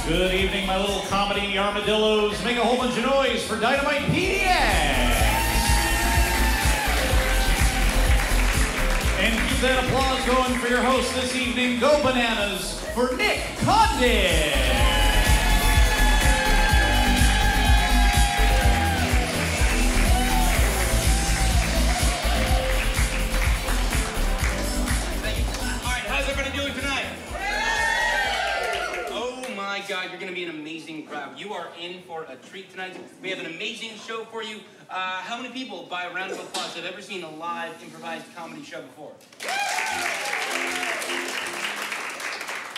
Good evening, my little comedy armadillos. Make a whole bunch of noise for Dynamite PDX. And keep that applause going for your host this evening. Go bananas for Nick Condon. God, you're going to be an amazing crowd. You are in for a treat tonight. We have an amazing show for you. How many people, by a round of applause, have ever seen a live improvised comedy show before?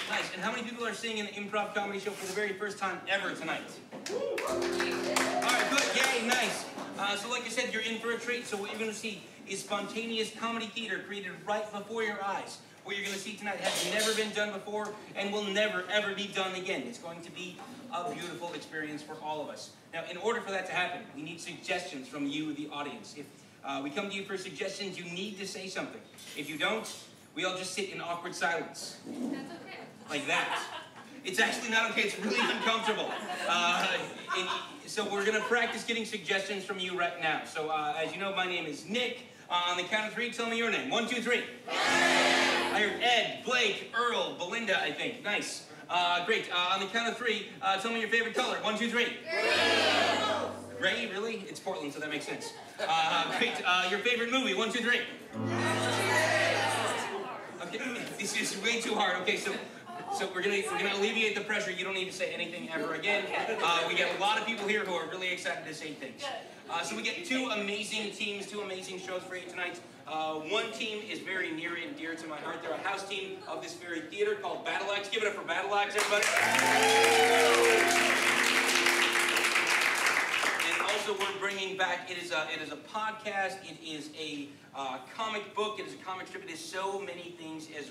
Nice. And how many people are seeing an improv comedy show for the very first time ever tonight? All right, good. Yay, nice. So like I said, you're in for a treat. So what you're going to see is spontaneous comedy theater created right before your eyes. What you're going to see tonight has never been done before and will never, ever be done again. It's going to be a beautiful experience for all of us. Now, in order for that to happen, we need suggestions from you, the audience. If we come to you for suggestions, you need to say something. If you don't, we all just sit in awkward silence. That's okay. Like that. It's actually not okay. It's really uncomfortable. So we're going to practice getting suggestions from you right now. So as you know, my name is Nick. On the count of 3, tell me your name. 1, 2, 3. I heard Ed, Blake, Earl, Belinda, I think. Nice. Great. On the count of 3, tell me your favorite color. 1, 2, 3. Gray, really? It's Portland, so that makes sense. Great. Your favorite movie. 1, 2, 3. Okay, this is way too hard. Okay, so we're gonna alleviate the pressure. You don't need to say anything ever again. We get a lot of people here who are really excited to say things. So we get 2 amazing teams, 2 amazing shows for you tonight. One team is very near and dear to my heart. They're a house team of this very theater called Battle Axe. Give it up for Battle Axe, everybody. And also we're bringing back, it is a podcast, it is a comic book, it is a comic strip, it is so many things as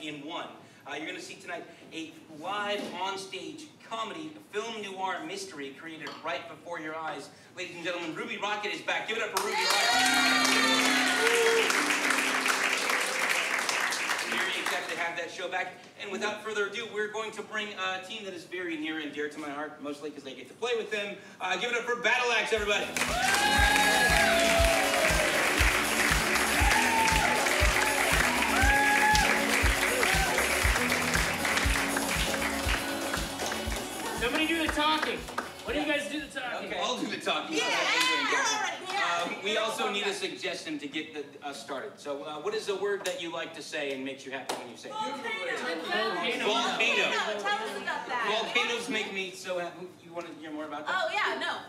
in one. You're going to see tonight a live on-stage comedy, film noir mystery created right before your eyes. Ladies and gentlemen, Ruby Rocket is back. Give it up for Ruby Rocket. Very excited to have that show back. And without further ado, we're going to bring a team that is very near and dear to my heart, mostly because they get to play with them. Give it up for Battle Axe, everybody. Somebody do the talking. What do you guys do the talking? Okay, I'll do the talking. We also need a suggestion to get us started. So what is a word that you like to say and makes you happy when you say it? Volcano. Volcano. Tell us about that. Volcanoes make me so happy. You want to hear more about that? Oh, yeah, no.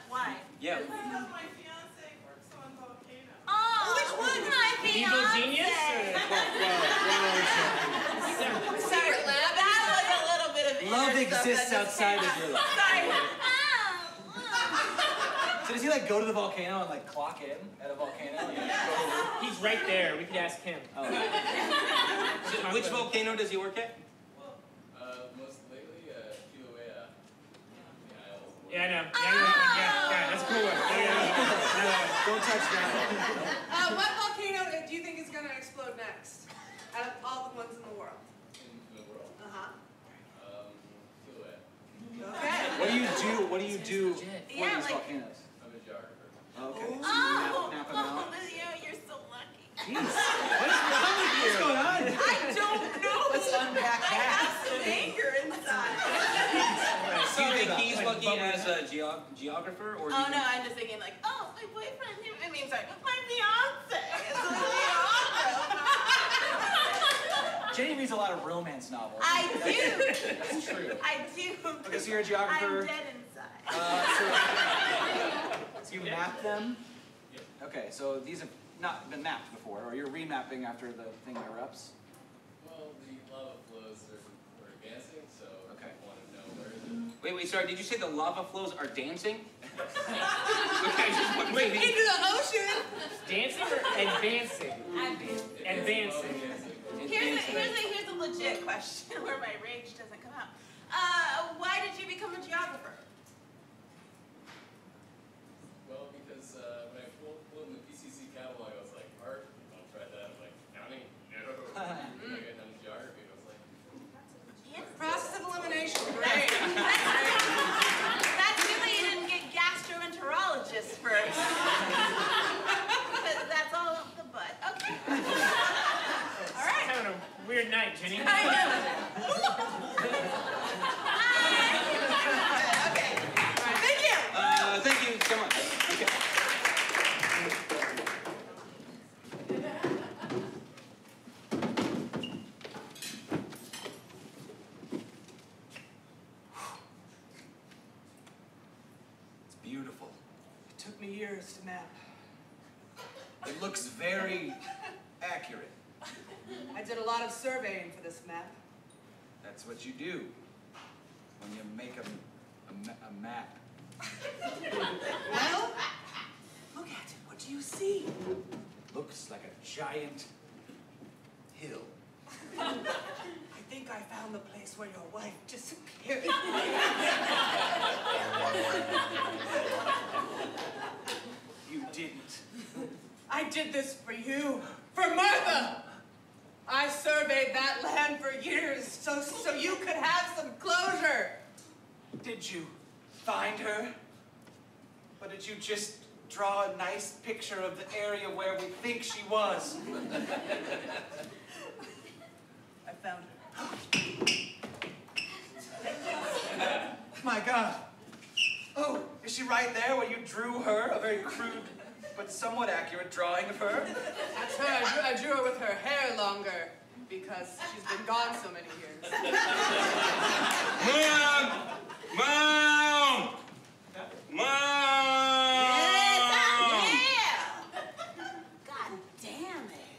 Why? Yeah. Because my fiance works on Volcano. Oh, which one? My Evil fiance. genius? Sorry, that was a little bit of Love exists outside of your life. Sorry. So does he like go to the volcano and like clock in at a volcano? He's right there. We could ask him. Oh. So which volcano does he work at? Most lately, Kilauea. Yeah, I know. Yeah, that's a cool one. Yeah. Don't touch that. What volcano do you think is going to explode next? Out of all the ones in the world? In the world. Kilauea. Okay. What do you do for these volcanoes? I'm a geographer. Okay. Oh, Map them out. you're so lucky. Jeez. What's going on? I don't know. Let's unpack I that. have some anger inside. Do you think he's lucky as a geographer? Or Oh, no, I'm just thinking like, oh, my boyfriend, sorry, my fiance is a geographer. Jenny reads a lot of romance novels. I do. That's true. I do. Okay, so you're a geographer. I'm dead inside. So you map them? Okay, so these have not been mapped before, or you're remapping after the thing erupts? Well, the lava flows are advancing, so okay. I want to know where is it. Wait, sorry, did you say the lava flows are dancing? Okay, just wait. Into the ocean. Dancing or advancing? Advancing. Here's a legit question where my rage doesn't come out. Why did you become a geographer? Well, because when I pulled in the PCC catalog, I was like, art, I'll try that. I'm like, counting? No. I got done geography, I was like, Yeah. Process of elimination. Great. night, Jenny. I know. Okay. All right. Thank you. Thank you so much. Okay. It's beautiful. It took me years to map. It looks very accurate. I did a lot of surveying for this map. That's what you do when you make a map. Well, look at it. What do you see? Looks like a giant hill. I think I found the place where your wife disappeared. You didn't. I did this for you, for Martha. I surveyed that land for years so you could have some closure. Did you find her? Or did you just draw a nice picture of the area where we think she was? I found her. My God. Oh, is she right there where you drew her? A very crude but somewhat accurate drawing of her? That's her. I drew her with her hair longer because she's been gone so many years. Mom! Mom! Mom! Yes, I'm here. God damn it.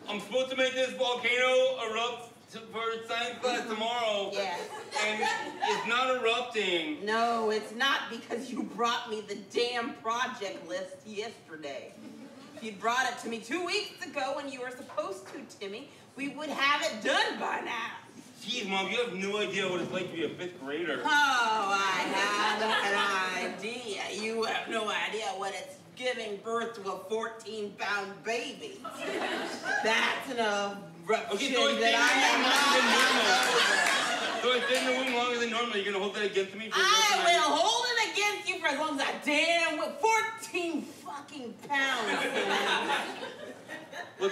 I'm supposed to make this volcano erupt for science class tomorrow. Yes. And it's not erupting. No, it's not because you brought me the damn project list yesterday. If you'd brought it to me 2 weeks ago when you were supposed to, Timmy, we would have it done by now. Jeez, Mom, you have no idea what it's like to be a 5th grader. Oh, I have an idea. You have no idea what it's giving birth to a 14-pound baby. That's an eruption that I am not. So I stayed in the womb longer than normal. You're going to hold that against me? For I will hold it against you for as long as I damn will. 14 fucking pounds. Look,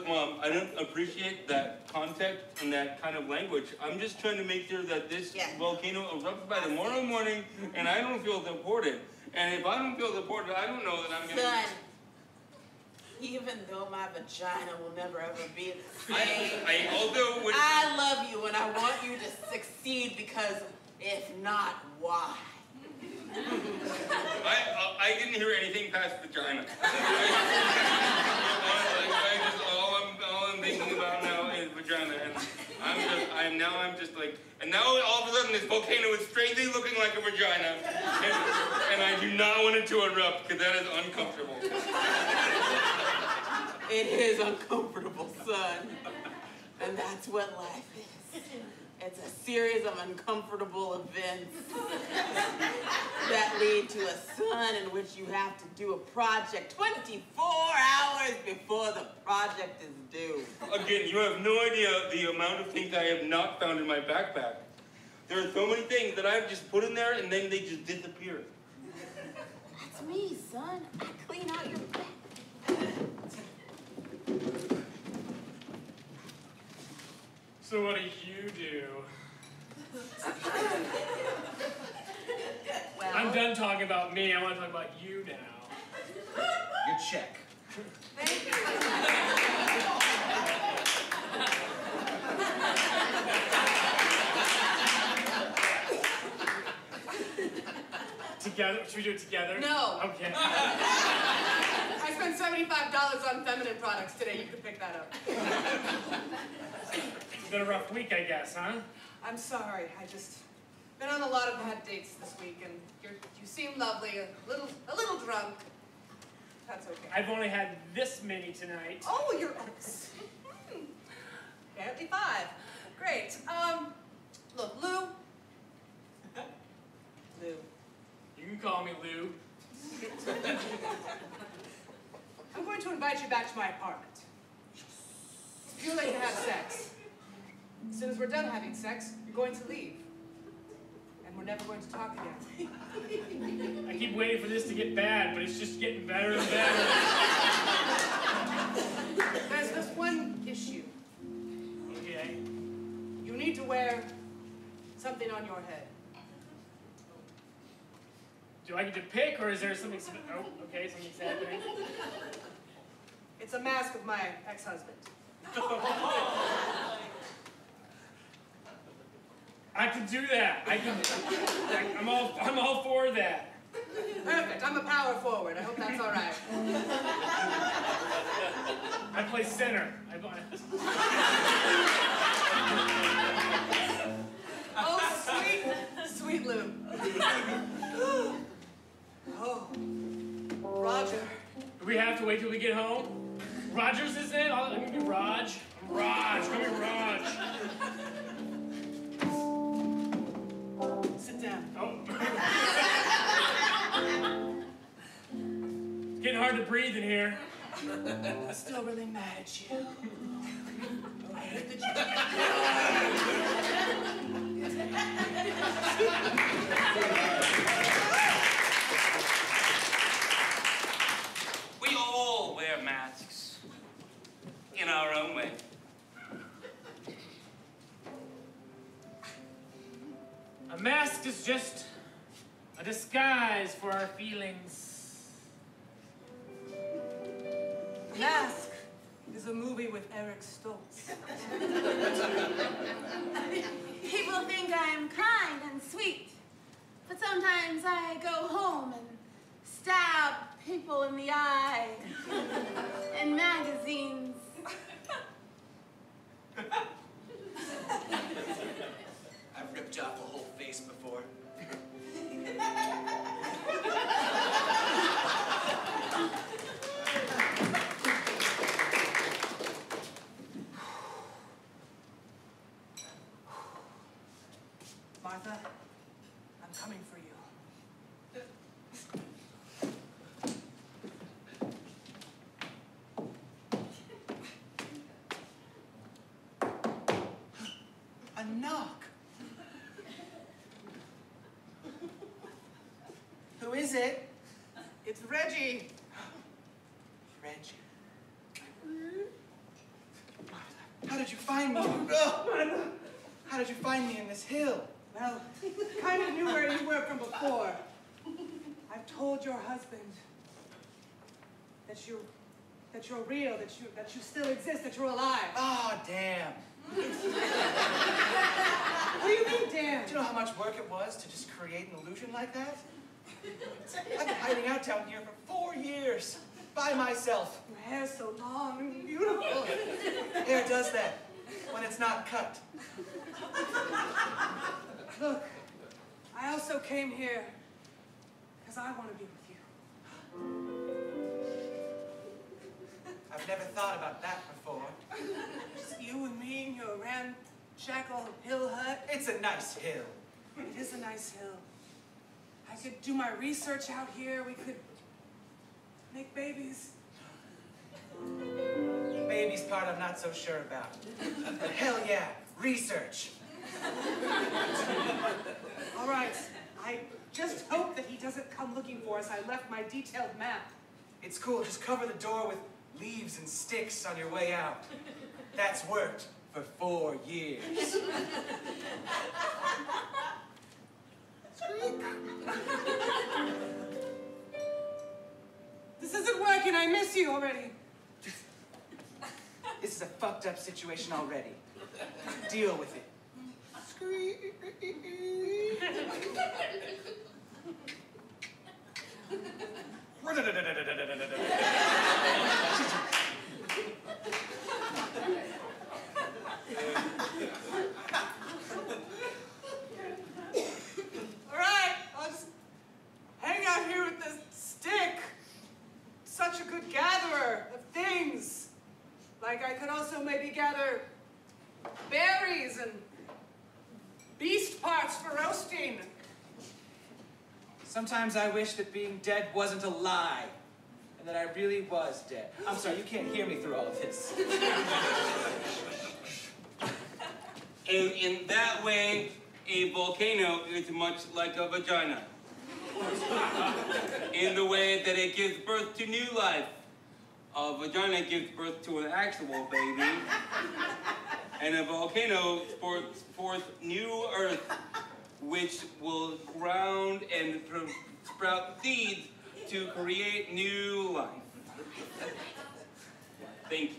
Mom, I don't appreciate that context and that kind of language. I'm just trying to make sure that this volcano erupts by tomorrow morning and I don't feel supported. And if I don't feel supported, I don't know that I'm going to... Son, even though my vagina will never ever be the same, I also would... I love you and I want you to succeed because if not, why? I didn't hear anything past vagina. All I'm thinking about now is vagina, and I'm just like, and now all of a sudden this volcano is straightly looking like a vagina, and I do not want it to erupt because that is uncomfortable. It is uncomfortable, son, and that's what life is. It's a series of uncomfortable events that lead to a sun in which you have to do a project 24 hours before the project is due. Again, you have no idea the amount of things I have not found in my backpack. There are so many things that I've just put in there and then they just disappear. That's me, son. I clean out your back. So what do you do? Well, I'm done talking about me. I want to talk about you now. Your check. Thank you. Together? Should we do it together? No. Okay. I spent $75 on feminine products today. You could pick that up. It's been a rough week, I guess, huh? I'm sorry. I just been on a lot of bad dates this week, and you seem lovely, a little drunk. That's okay. I've only had this many tonight. Oh, you're apparently 5. Great. Look, Lou. Lou. You can call me Lou. I'm going to invite you back to my apartment. It's too late to have sex. As soon as we're done having sex, you're going to leave. And we're never going to talk again. I keep waiting for this to get bad, but it's just getting better and better. There's this one issue. wear something on your head. Do I get to pick, or is there something? Oh, okay, something's happening. It's a mask of my ex-husband. I can do that. I'm all for that. Perfect. I'm a power forward. I hope that's all right. I play center. Oh, sweet Lou. Oh, Roger. Do we have to wait till we get home? Roger's his name? I'm gonna be Raj. I'm Raj. Come here, Raj. Sit down. Oh. It's getting hard to breathe in here. I'm still really mad at you. I hate that We all wear masks in our own way. A mask is just a disguise for our feelings. Lask is a movie with Eric Stoltz. People think I'm kind and sweet, but sometimes I go home and stab people in the eye in magazines. I've ripped off a whole face before. Martha, I'm coming for you. A knock. Who is it? It's Reggie. Reggie. How did you find me? How did you find me in this hill? Well, kind of knew where you were from before. I've told your husband that you're real, that you still exist, that you're alive. Oh, damn. What do you mean, damn? Do you know how much work it was to just create an illusion like that? I've been hiding out down here for 4 years, by myself. Your hair's so long and beautiful. Hair does that when it's not cut. Look, I also came here because I want to be with you. I've never thought about that before. Just you and me in your ramshackle hill hut. It's a nice hill. It is a nice hill. I could do my research out here. We could make babies. The baby's part I'm not so sure about. But hell yeah, research. All right. I just hope that he doesn't come looking for us. I left my detailed map. It's cool, just cover the door with leaves and sticks on your way out. That's worked for 4 years. This isn't working. I miss you already. This is a fucked up situation already. Deal with it. All right, I'll just hang out here with this stick. Such a good gatherer of things. Like I could also maybe gather berries and beast parts for roasting. Sometimes I wish that being dead wasn't a lie, and that I really was dead. I'm sorry, you can't hear me through all of this. And in that way, a volcano is much like a vagina. In the way that it gives birth to new life. A vagina gives birth to an actual baby. and a volcano sports forth new earth, which will ground and sprout seeds to create new life. Thank you.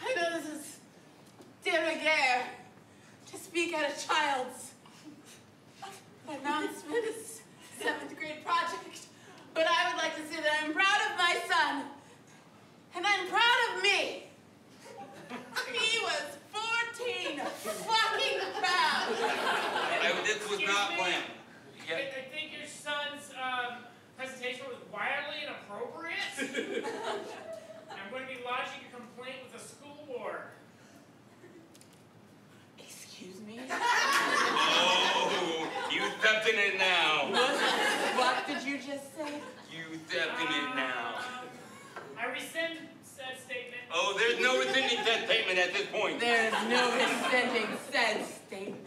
I know this is de rigueur to speak at a child's announcement, is 7th grade project, but I would like to say that I'm proud of my son, and I'm proud of me. He was 14, fucking proud. This was not planned. Yeah. I think your son's presentation was wildly inappropriate. I'm going to be lodging a complaint with the school board. Excuse me? Oh, you stepped in it now. What did you just say? You stepped in it now. I rescind said statement. Oh, there's no rescinding that statement at this point. There's no rescinding said statement.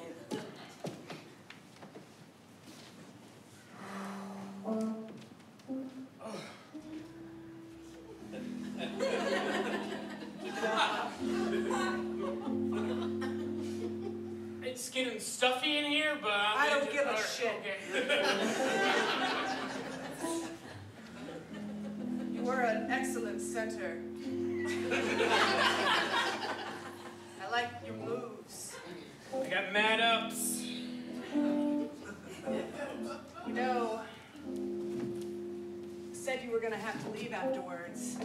It's getting stuffy in here, but I don't give a shit. Okay. You were an excellent center. I like your moves. I got mad ups. You know, said you were gonna have to leave afterwards.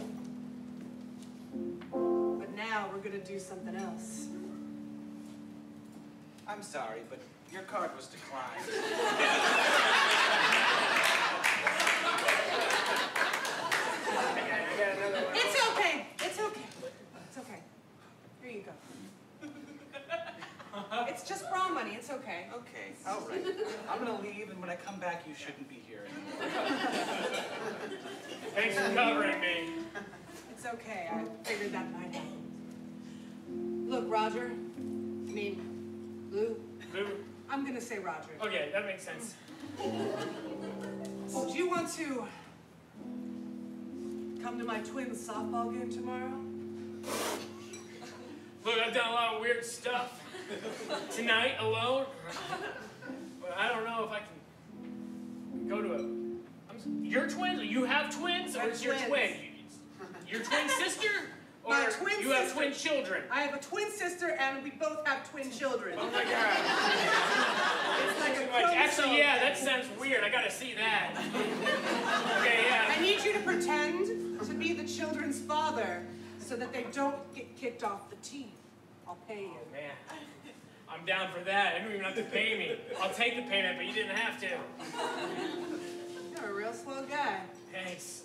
But now we're gonna do something else. I'm sorry, but your card was declined. It's okay. It's okay. It's okay. Here you go. It's just bra money. It's okay. Okay, all right. I'm gonna leave, and when I come back, you shouldn't be here anymore. Thanks for covering me. It's okay. I figured that might happen. Look, Roger. I mean, Lou. Lou. I'm gonna say Roger. Okay, that makes sense. So do you want to come to my twins' softball game tomorrow? Look, I've done a lot of weird stuff tonight alone, but I don't know if I can go to a... Your twins? You have twins? Or is your twin? Your twin sister? Or My twin you have sister. twin children? I have a twin sister, and we both have twin children. Oh my God. It's like a Actually, chromosome yeah, thing. that sounds weird. I gotta see that. Okay, yeah. I need you to pretend to be the children's father so that they don't get kicked off the team. I'll pay you. Man, I'm down for that. You don't even have to pay me. I'll take the payment, but you didn't have to. You're a real slow guy. Thanks.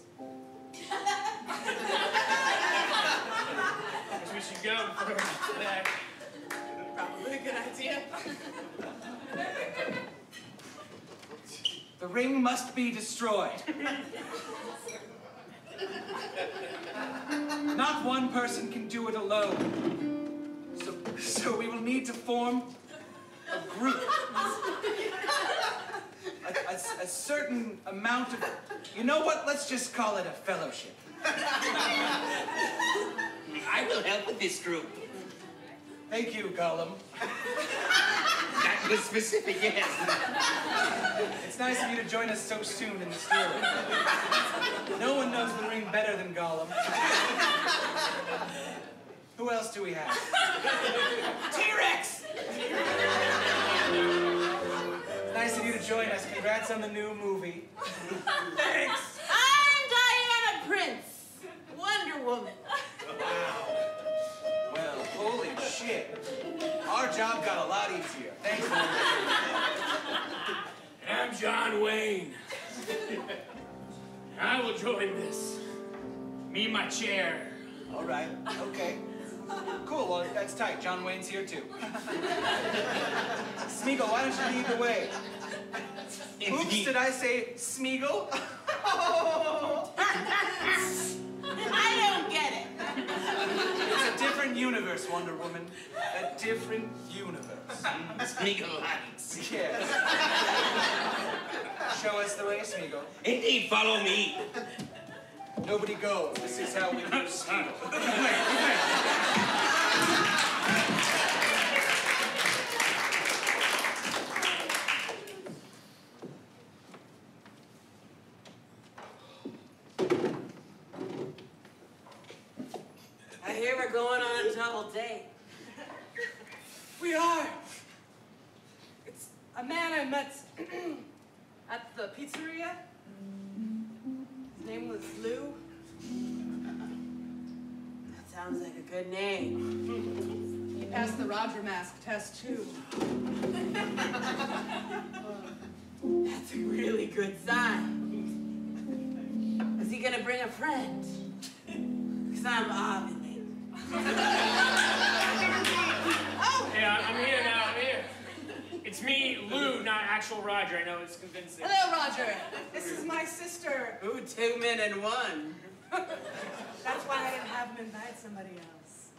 Guess we should go before that. Probably a good idea. The ring must be destroyed. Not one person can do it alone. So we will need to form a group. A certain amount of... You know what? Let's just call it a fellowship. I will help with this group. Thank you, Gollum. That was specific, yes. It's nice of you to join us so soon in the story. No one knows the ring better than Gollum. Who else do we have? T-Rex! It's nice of you to join us. Congrats on the new movie. Thanks! I'm Diana Prince, Wonder Woman. Wow. Well, holy shit. Our job got a lot easier. Thanks, man. And I'm John Wayne. I will join this. Me and my chair. All right, okay. Cool, well, that's tight. John Wayne's here, too. Smeagol, why don't you lead the way? Oops, did I say Smeagol? I don't get it. It's a different universe, Wonder Woman. A different universe. Smeagol lights. Yes. Show us the way, Smeagol. Indeed, follow me. Nobody goes. This is how we proceed. I hear we're going on a double date. We are. It's a man I met at the pizzeria. His name was Lou. That sounds like a good name. He passed the Roger mask test too. That's a really good sign. Is he gonna bring a friend? Because I'm ovulating. Oh! Hey, I'm here now, I'm here. It's me, Lou, not actual Roger. I know it's convincing. Hello, Roger. This is my sister. Ooh, 2 men in one. That's why I didn't have him invite somebody else.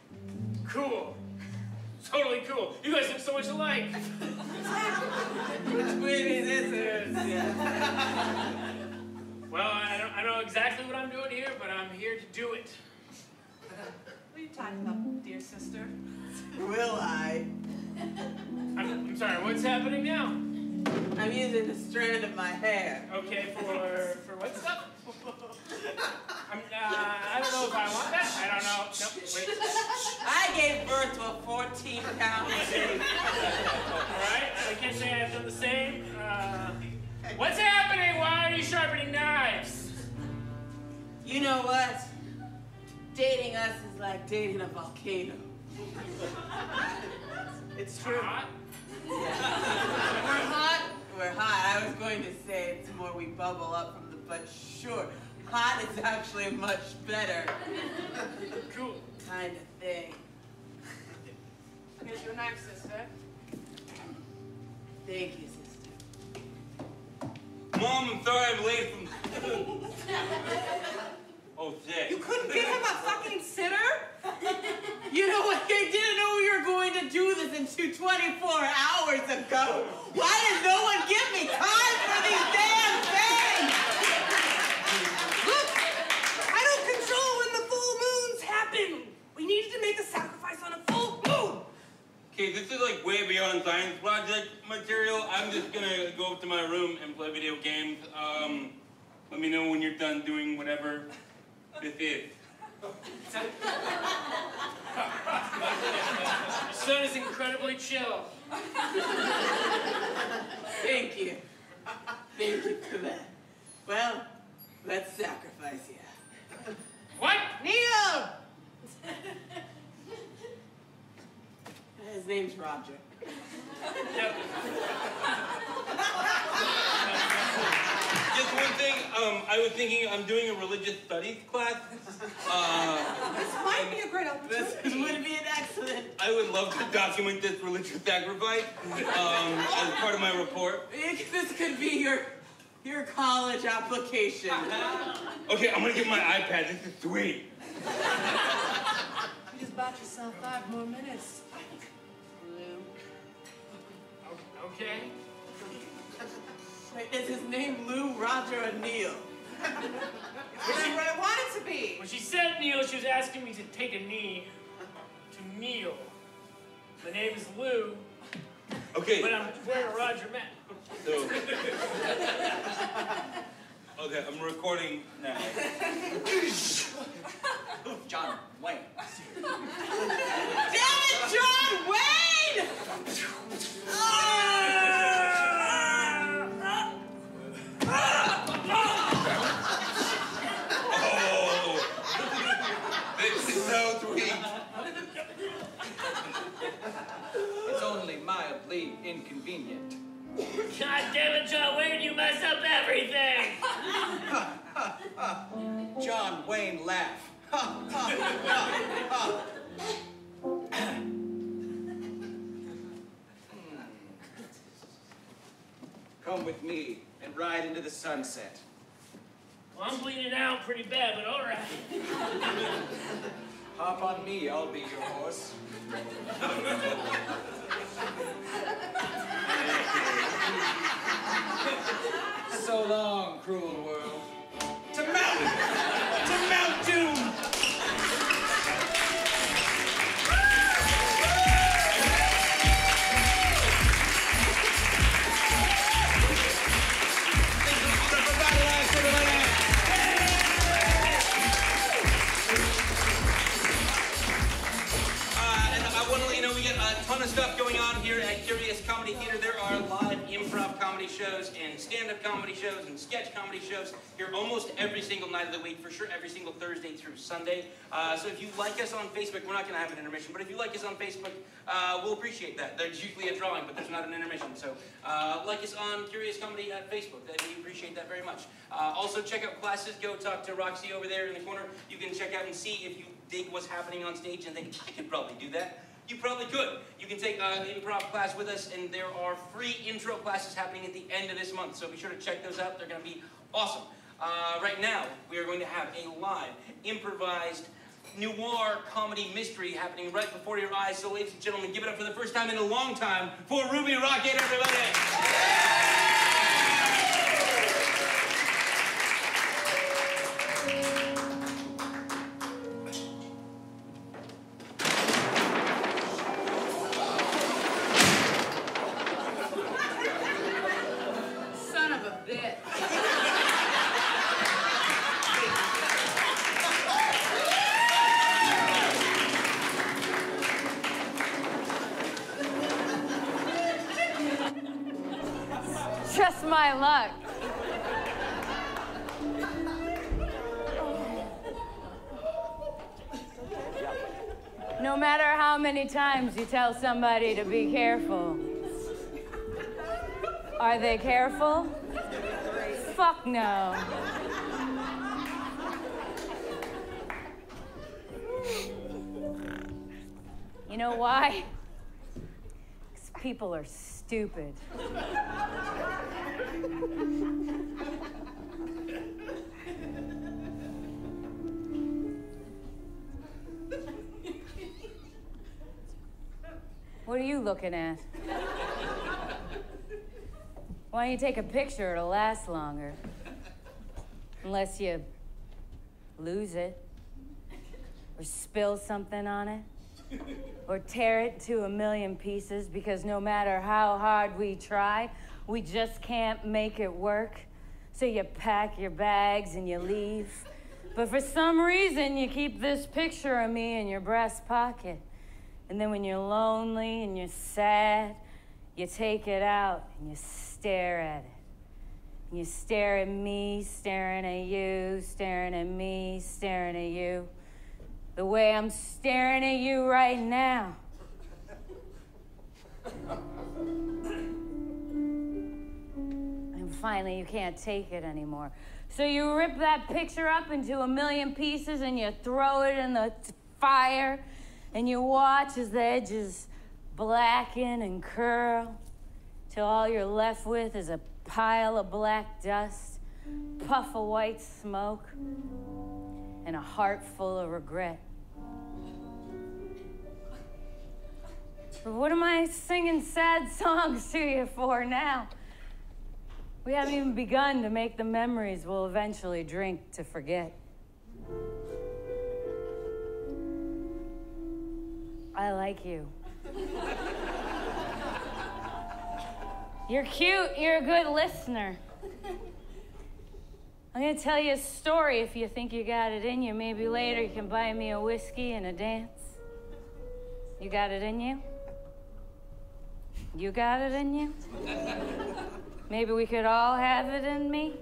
Cool. Totally cool. You guys look so much alike. Twin sisters. Yeah. Well, I don't know exactly what I'm doing here, but I'm here to do it. What are you talking about, dear sister? Will I? I'm sorry, what's happening now? I'm using the strand of my hair. Okay, for what stuff? I don't know if I want that. I don't know. Nope, wait. I gave birth to a 14-pound baby. All right, I can't say I've done the same. What's happening? Why are you sharpening knives? You know what? Dating us is like dating a volcano. It's true. Hot? We're hot. We're hot. I was going to say it's more we bubble up from the but sure. Hot is actually much better. Cool. Kind of thing. Here's your knife, sister. Thank you, sister. Mom, I'm sorry I'm late from... Oh, shit. You couldn't give him a fucking sitter? You know what? I didn't know we were going to do this until 24 hours ago. Why does no one give me time for these damn things? Look, I don't control when the full moons happen. We needed to make a sacrifice on a full moon. Okay, this is like way beyond science project material. I'm just gonna go up to my room and play video games. Let me know when you're done doing whatever this is. Your son is incredibly chill. Thank you. Thank you for that. Well, let's sacrifice you. What? Neil! His name's Roger. Yep. Just one thing, I was thinking I'm doing a religious studies class. This might be a great This opportunity. would be an excellent. I would love to document this religious sacrifice as part of my report. This could be your college application. Okay, I'm gonna get my iPad. This is sweet. You just bought yourself 5 more minutes. Lou. Okay. Wait, is his name Lou, Roger, or Neil? This is what I want it to be. When she said kneel, she was asking me to take a knee to kneel. My name is Lou, Okay. but I'm wearing a Roger mask. So, okay, I'm recording now. John Wayne. Damn it, John Wayne! Oh, this is so sweet. It's only mildly inconvenient. God damn it, John Wayne, you messed up everything! John Wayne laugh. Come with me and ride into the sunset. Well, I'm bleeding out pretty bad, but all right. Hop on me, I'll be your horse. So long, cruel world. To mountain! To shows and stand-up comedy shows and sketch comedy shows here almost every single night of the week, for sure every single Thursday through Sunday. So if you like us on Facebook, we're not going to have an intermission, but if you like us on Facebook, we'll appreciate that. There's usually a drawing, but there's not an intermission. So like us on Curious Comedy at Facebook. We appreciate that very much. Also check out classes. Go talk to Roxy over there in the corner. You can check out and see if you dig what's happening on stage and think, I could probably do that. You probably could. You can take an improv class with us, and there are free intro classes happening at the end of this month, so be sure to check those out. They're going to be awesome. Right now, we are going to have a live, improvised, noir comedy mystery happening right before your eyes. So ladies and gentlemen, give it up for the first time in a long time for Ruby Rocket, everybody! Just my luck. No matter how many times you tell somebody to be careful, are they careful? Fuck no. You know why? Because people are stupid. What are you looking at? Why don't you take a picture? It'll last longer. Unless you lose it, or spill something on it, or tear it to a million pieces, because no matter how hard we try, we just can't make it work. So you pack your bags and you leave. But for some reason, you keep this picture of me in your breast pocket. And then when you're lonely and you're sad, you take it out and you stare at it. And you stare at me, staring at you, staring at me, staring at you. The way I'm staring at you right now. And finally, you can't take it anymore. So you rip that picture up into a million pieces and you throw it in the fire. And you watch as the edges blacken and curl till all you're left with is a pile of black dust, puff of white smoke, and a heart full of regret. But what am I singing sad songs to you for now? We haven't even begun to make the memories we'll eventually drink to forget. I like you. You're cute, you're a good listener. I'm gonna tell you a story if you think you got it in you. Maybe later you can buy me a whiskey and a dance. You got it in you? You got it in you? Maybe we could all have it in me?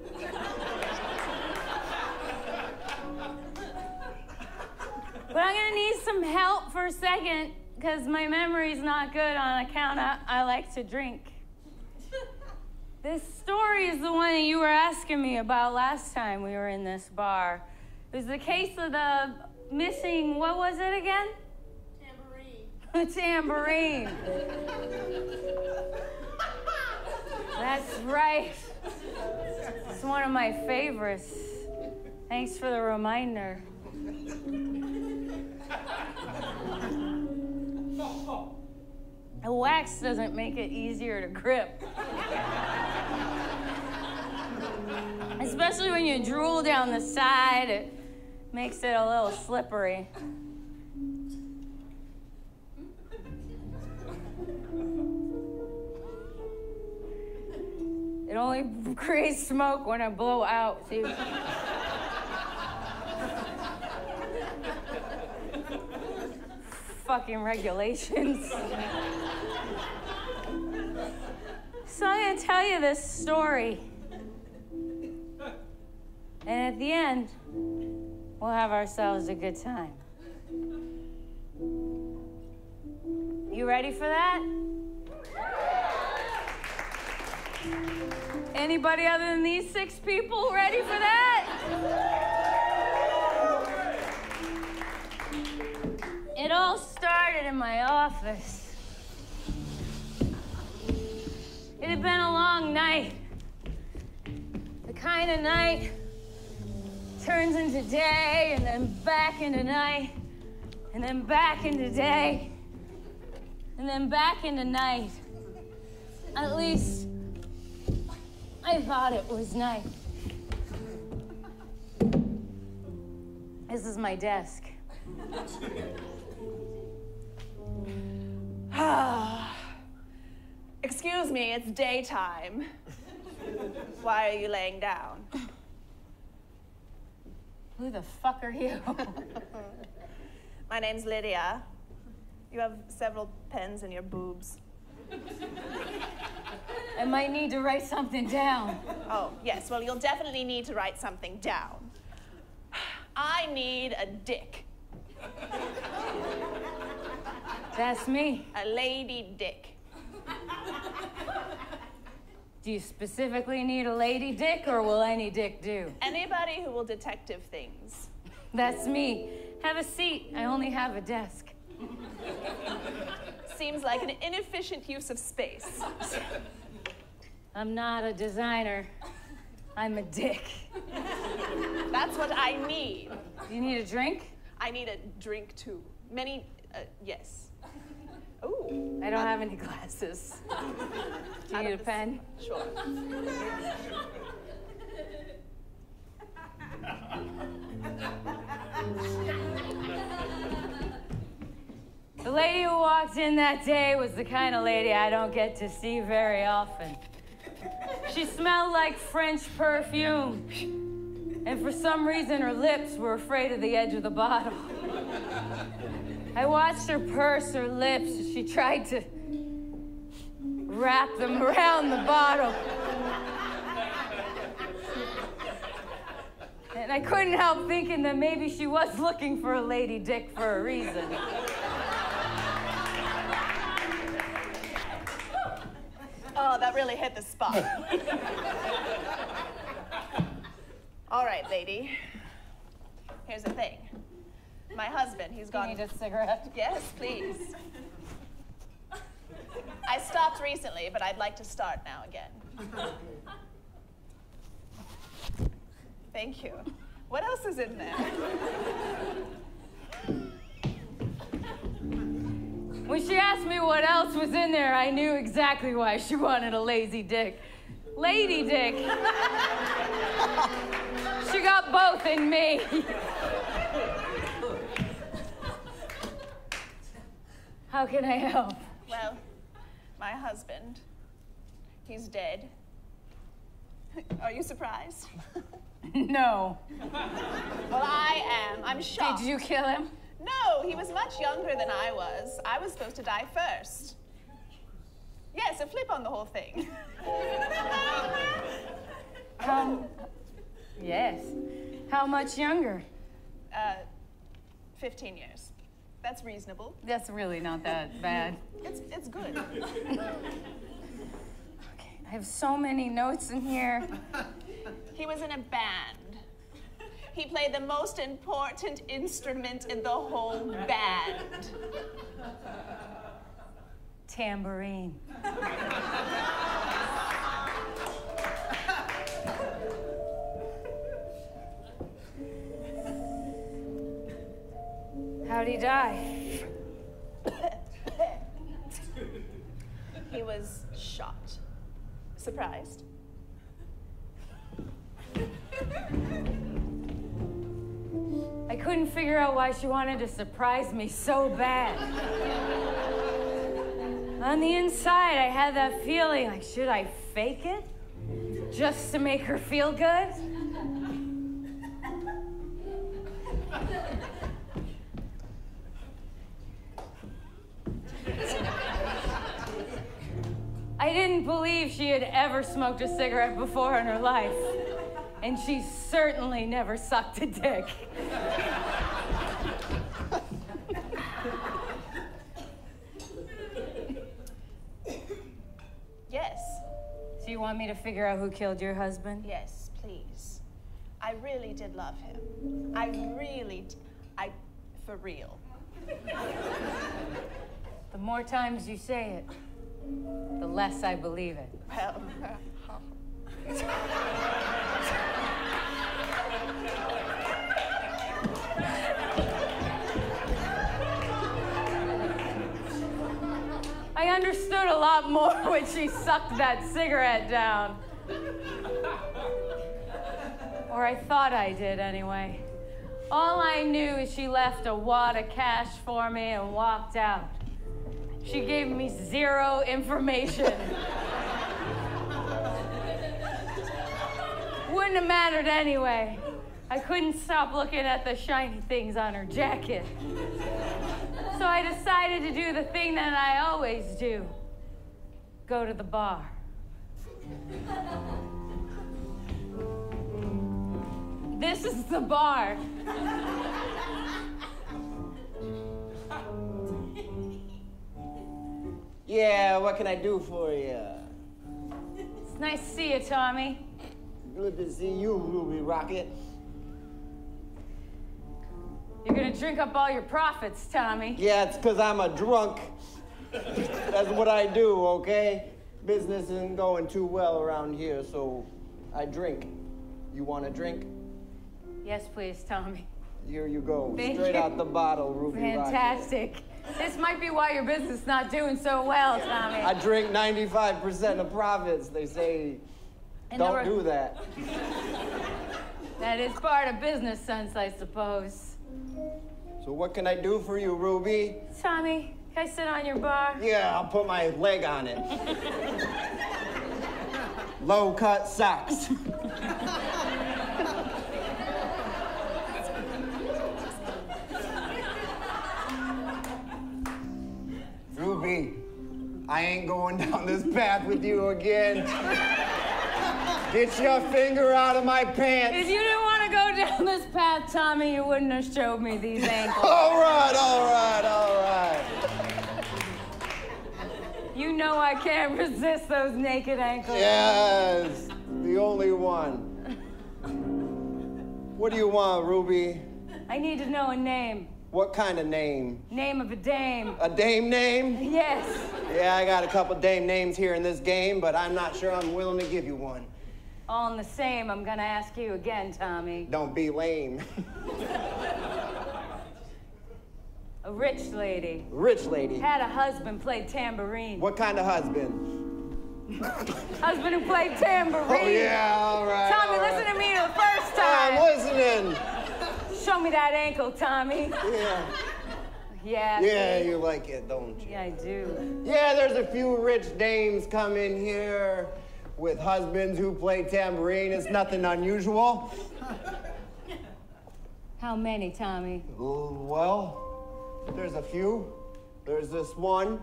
But I'm gonna need some help for a second, because my memory's not good on account of I like to drink. This story is the one that you were asking me about last time we were in this bar. It was the case of the missing, what was it again? Tambourine. Tambourine. That's right. It's one of my favorites. Thanks for the reminder. The wax doesn't make it easier to grip. Especially when you drool down the side, it makes it a little slippery. It only creates smoke when I blow out, see? Fucking regulations. So I'm gonna tell you this story. And at the end, we'll have ourselves a good time. You ready for that? Anybody other than these 6 people ready for that? It all started in my office. It had been a long night. The kind of night turns into day, and then back into night, and then back into day, and then back into night. At least, I thought it was night. This is my desk. Excuse me, it's daytime. Why are you laying down? Who the fuck are you? My name's Lydia. You have several pens in your boobs. I might need to write something down. Oh, yes, well, you'll definitely need to write something down. I need a dick. That's me. A lady dick. Do you specifically need a lady dick, or will any dick do? Anybody who will detective things. That's me. Have a seat. I only have a desk. Seems like an inefficient use of space. I'm not a designer. I'm a dick. That's what I need. Do you need a drink? I need a drink, too. Yes. Ooh. I don't have any glasses. Do you need a pen? Sure. The lady who walked in that day was the kind of lady I don't get to see very often. She smelled like French perfume. And for some reason, her lips were afraid of the edge of the bottle. I watched her purse her lips as she tried to wrap them around the bottle. And I couldn't help thinking that maybe she was looking for a lady dick for a reason. Oh, that really hit the spot. All right, lady. Here's the thing. My husband, he's gone. You need a cigarette? Yes, please. I stopped recently, but I'd like to start now again. Thank you. What else is in there? When she asked me what else was in there, I knew exactly why she wanted a lazy dick. Lady dick. She got both in me. How can I help? Well, my husband, he's dead. Are you surprised? No. Well, I am. I'm shocked. Did you kill him? No, he was much younger than I was. I was supposed to die first. Yes, a flip on the whole thing. Yes. How much younger? 15 years. That's reasonable. That's really not that bad. It's good. Okay, I have so many notes in here. He was in a band. He played the most important instrument in the whole band. Tambourine. How'd he die? He was shot. Surprised? I couldn't figure out why she wanted to surprise me so bad. On the inside, I had that feeling like, should I fake it? Just to make her feel good? I I didn't believe she had ever smoked a cigarette before in her life. And she certainly never sucked a dick. Yes. So you want me to figure out who killed your husband? Yes, please. I really did love him. For real. The more times you say it, the less I believe it. Well, I understood a lot more when she sucked that cigarette down. Or I thought I did, anyway. All I knew is she left a wad of cash for me and walked out. She gave me zero information. Wouldn't have mattered anyway. I couldn't stop looking at the shiny things on her jacket. So I decided to do the thing that I always do. Go to the bar. This is the bar. Yeah, what can I do for you? It's nice to see you, Tommy. Good to see you, Ruby Rocket. You're gonna drink up all your profits, Tommy. Yeah, it's because I'm a drunk. That's what I do, okay? Business isn't going too well around here, so I drink. You want a drink? Yes, please, Tommy. Here you go. Thank Straight you. out the bottle, Ruby Fantastic. Rocket. This might be why your business is not doing so well, Tommy. I drink 95% of profits. They say, don't do that. That is part of business sense, I suppose. So what can I do for you, Ruby? Tommy, can I sit on your bar? Yeah, I'll put my leg on it. Low-cut socks. Ruby, I ain't going down this path with you again. Get your finger out of my pants. If you didn't want to go down this path, Tommy, you wouldn't have showed me these ankles. All right. You know I can't resist those naked ankles. Yes, the only one. What do you want, Ruby? I need to know a name. What kind of name? Name of a dame. A dame name? Yes. Yeah, I got a couple dame names here in this game, but I'm not sure I'm willing to give you one. All in the same, I'm gonna ask you again, Tommy. Don't be lame. A rich lady. Rich lady? Had a husband, played tambourine. What kind of husband? Husband who played tambourine. Oh, yeah, all right. Tommy, all right. listen to me the first time. I'm listening. Show me that ankle, Tommy. Yeah. Yeah. Yeah, you like it, don't you? Yeah, I do. Yeah, there's a few rich dames come in here with husbands who play tambourine. It's nothing unusual. How many, Tommy? Well, there's a few. There's this one.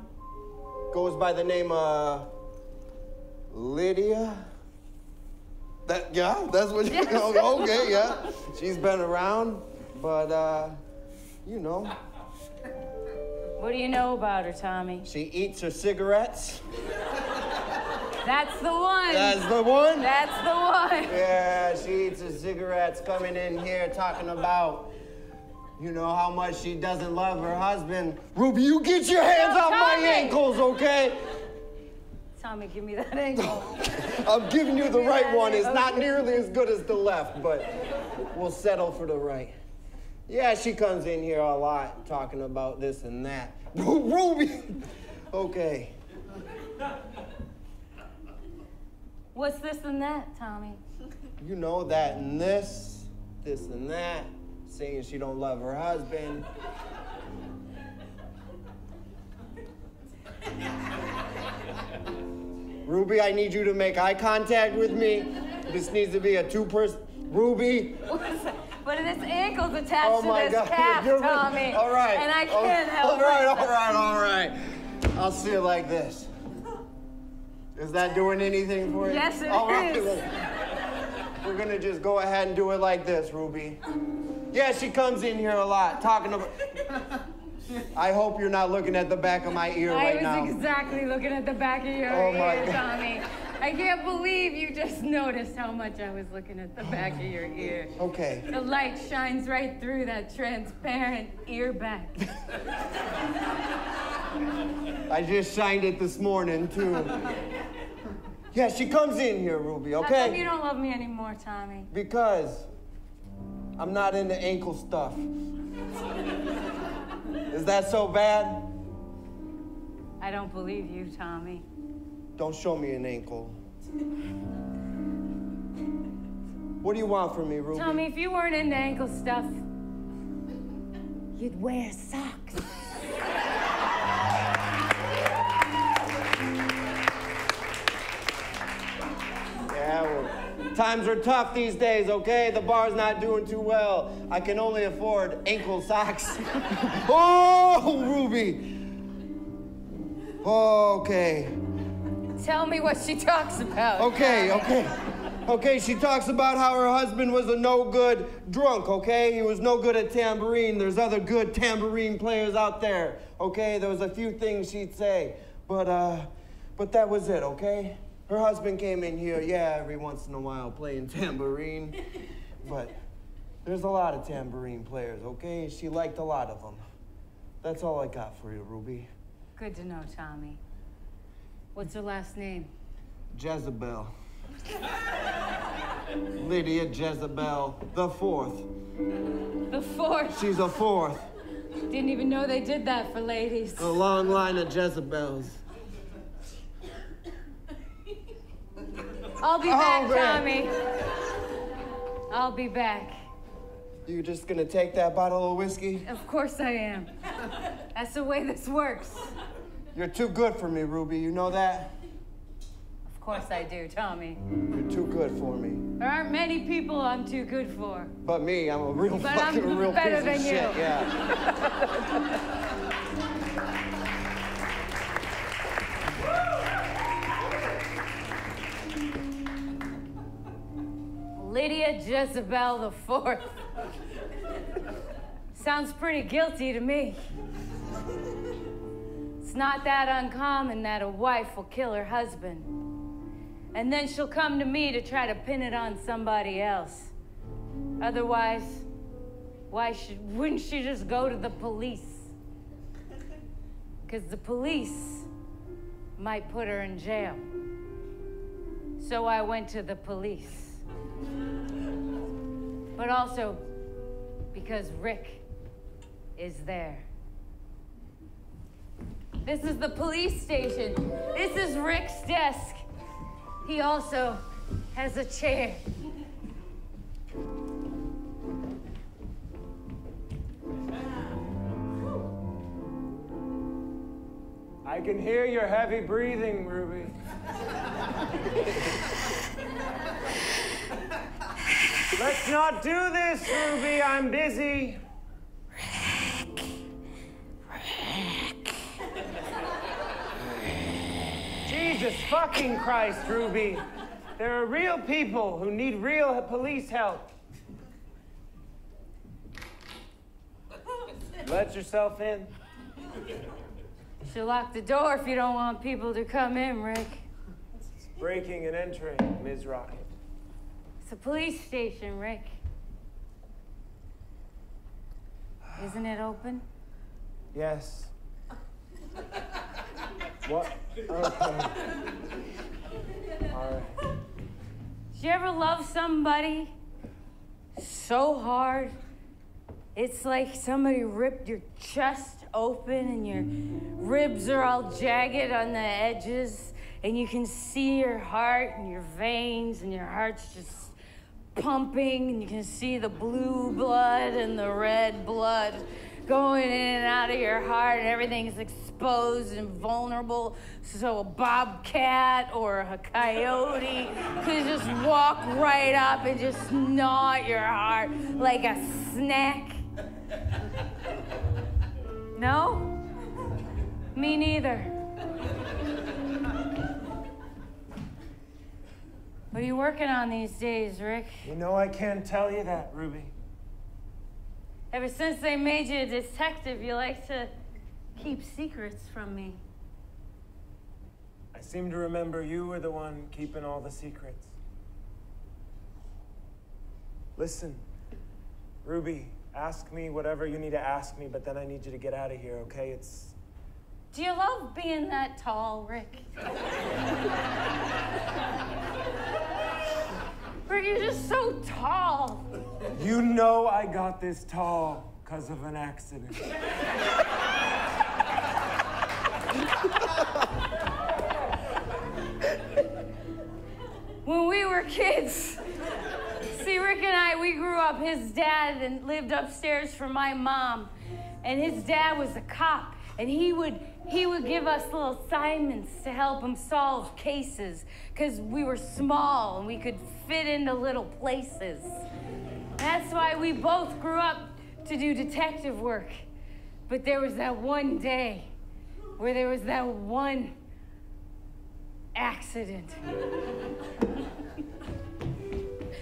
Goes by the name of Lydia. That's what you know. Okay, yeah. She's been around, but, you know. What do you know about her, Tommy? She eats her cigarettes. That's the one. That's the one? That's the one. Yeah, she eats her cigarettes, coming in here talking about, you know, how much she doesn't love her husband. Ruby, you get your hands off my ankles, okay? Tommy, give me that ankle. I'm giving you the right one. It's not nearly as good as the left, but we'll settle for the right. Yeah, she comes in here a lot talking about this and that. Ruby! Okay. What's this and that, Tommy? You know, that and this and that, saying she don't love her husband. Ruby, I need you to make eye contact with me. This needs to be a two-person. Ruby. But this ankle's attached to this calf, Tommy. All right. And I can't help it. All right. I'll see it like this. Is that doing anything for you? Yes, it All right, is. We're gonna just go ahead and do it like this, Ruby. Yeah, she comes in here a lot, talking about... I hope you're not looking at the back of my ear right now. I was exactly looking at the back of your ear, Tommy. I can't believe you just noticed how much I was looking at the back of your ear. Okay. The light shines right through that transparent ear back. I just shined it this morning, too. Yeah, she comes in here, Ruby, okay? How come you don't love me anymore, Tommy? Because I'm not into ankle stuff. Is that so bad? I don't believe you, Tommy. Don't show me an ankle. What do you want from me, Ruby? Tommy, if you weren't into ankle stuff, you'd wear socks. Yeah, well, times are tough these days, okay? The bar's not doing too well. I can only afford ankle socks. Oh, Ruby. Okay. Tell me what she talks about. Okay, she talks about how her husband was a no-good drunk, okay? He was no good at tambourine. There's other good tambourine players out there, okay? There was a few things she'd say, but that was it, okay? Her husband came in here, yeah, every once in a while playing tambourine, but there's a lot of tambourine players, okay? She liked a lot of them. That's all I got for you, Ruby. Good to know, Tommy. What's her last name? Jezebel. Lydia Jezebel the Fourth. The Fourth? She's a fourth. Didn't even know they did that for ladies. A long line of Jezebels. I'll be back, Tommy. I'll be back. You just gonna take that bottle of whiskey? Of course I am. That's the way this works. You're too good for me, Ruby. You know that? Of course I do, Tommy. You're too good for me. There aren't many people I'm too good for. But me, I'm a real but fucking I'm real better piece than of you. shit. Yeah. Lydia Jezebel the Fourth. Sounds pretty guilty to me. It's not that uncommon that a wife will kill her husband, and then she'll come to me to try to pin it on somebody else. Otherwise, wouldn't she just go to the police? Because the police might put her in jail. So I went to the police. But also because Rick is there. This is the police station. This is Rick's desk. He also has a chair. I can hear your heavy breathing, Ruby. Let's not do this, Ruby. I'm busy. Jesus fucking Christ, Ruby. There are real people who need real police help. Let yourself in. You should lock the door if you don't want people to come in, Rick. Breaking and entering, Ms. Rocket. It's a police station, Rick. Isn't it open? Yes. What? Okay. All right. Did you ever love somebody so hard it's like somebody ripped your chest open and your ribs are all jagged on the edges and you can see your heart and your veins and your heart's just pumping and you can see the blue blood and the red blood going in and out of your heart and everything's exposed and vulnerable, so a bobcat or a coyote could just walk right up and just gnaw at your heart like a snack. No? Me neither. What are you working on these days, Rick? You know I can't tell you that, Ruby. Ever since they made you a detective, you like to keep secrets from me. I seem to remember you were the one keeping all the secrets. Listen, Ruby, ask me whatever you need to ask me, but then I need you to get out of here, okay? Do you love being that tall, Rick? Rick, you're just so tall. You know I got this tall because of an accident. When we were kids, see, Rick and I, we grew up, his dad and lived upstairs from my mom, and his dad was a cop, and he would give us little assignments to help him solve cases, because we were small and we could fit into little places. That's why we both grew up to do detective work. But there was that one day where there was that one accident.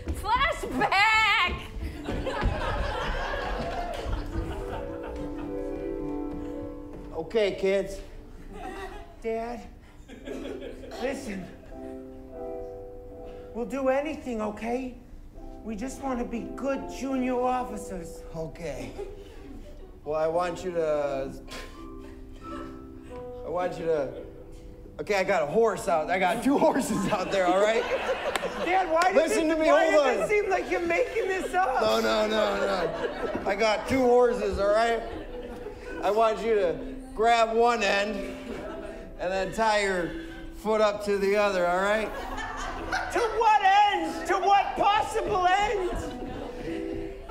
Flashback! Okay, kids. Dad, listen. We'll do anything, okay? We just want to be good junior officers. Okay. Well, I want you to... Okay, I got a horse out. I got 2 horses out there, all right? Dad, why does it seem like you're making this up? No. I got 2 horses, all right? I want you to grab one end and then tie your foot up to the other, all right? To what end? To what possible end?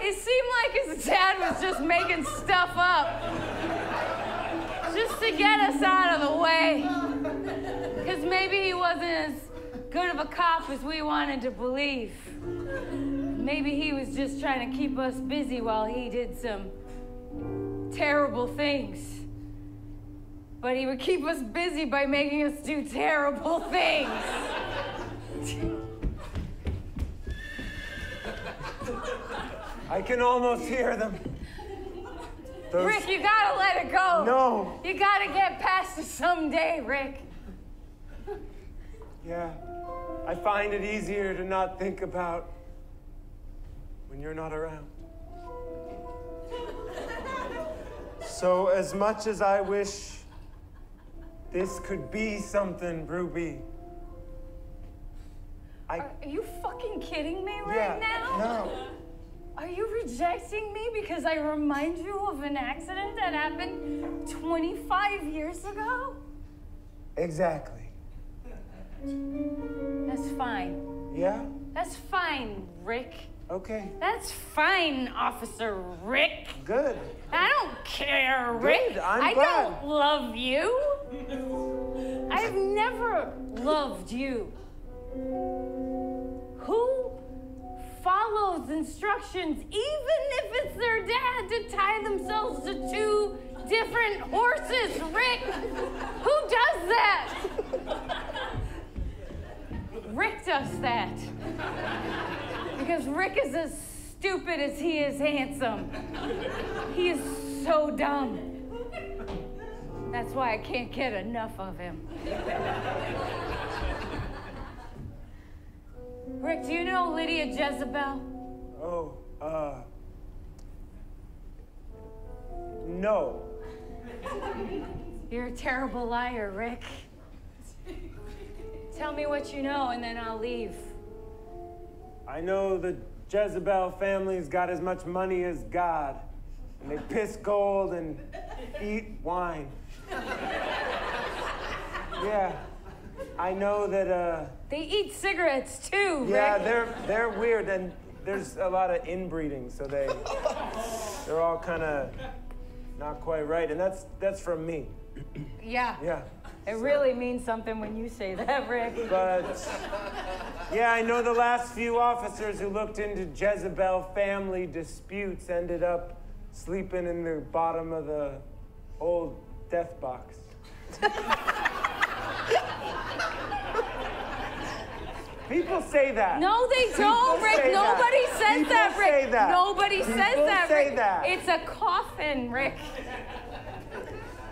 It seemed like his dad was just making stuff up. Just to get us out of the way. Because maybe he wasn't as good of a cop as we wanted to believe. Maybe he was just trying to keep us busy while he did some terrible things. But he would keep us busy by making us do terrible things. I can almost hear them. Rick, you gotta let it go. No. You gotta get past it someday, Rick. Yeah, I find it easier to not think about when you're not around. So as much as I wish this could be something, Ruby, Are you fucking kidding me right now? No. Are you rejecting me because I remind you of an accident that happened 25 years ago? Exactly. That's fine. Yeah? That's fine, Rick. Okay. That's fine, Officer Rick. Good. I don't care, Rick. Good. I'm I glad. don't love you. I've never loved you. Who follows instructions, even if it's their dad, to tie themselves to 2 different horses, Rick? Who does that? Rick does that. Because Rick is as stupid as he is handsome. He is so dumb. That's why I can't get enough of him. Rick, do you know Lydia Jezebel? Oh, no. You're a terrible liar, Rick. Tell me what you know and then I'll leave. I know the Jezebel family's got as much money as God, and they piss gold and eat wine. Yeah, I know that, They eat cigarettes too, yeah, Rick. they're weird, and there's a lot of inbreeding, so they're all kind of not quite right, and that's from me. Yeah. Yeah. It really means something when you say that, Rick. But, yeah, I know the last few officers who looked into Jezebel family disputes ended up sleeping in the bottom of the old death box. People say that. No, they don't, Rick. Nobody says that, Rick. Say that. Nobody says that, say Rick. that. It's a coffin, Rick.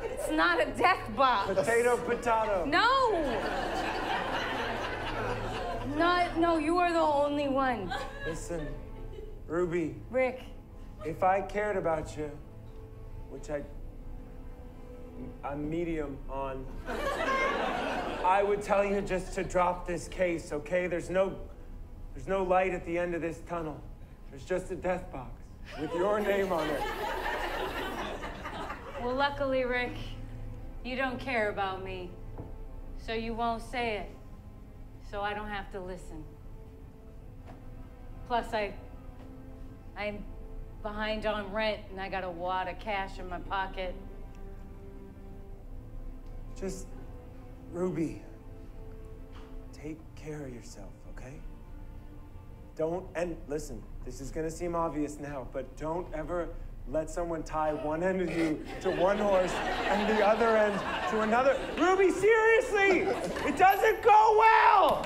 It's not a death box. Potato. No. No, you are the only one. Listen, Ruby. Rick. If I cared about you, which I'm medium on, I would tell you just to drop this case, okay? There's no light at the end of this tunnel. There's just a death box with your name on it. Well, luckily, Rick, you don't care about me, so you won't say it, so I don't have to listen. Plus, I'm behind on rent, and I got a wad of cash in my pocket. Just, Ruby, take care of yourself, okay? And listen, this is gonna seem obvious now, but don't ever let someone tie one end of you to one horse and the other end to another. Ruby, seriously, it doesn't go well.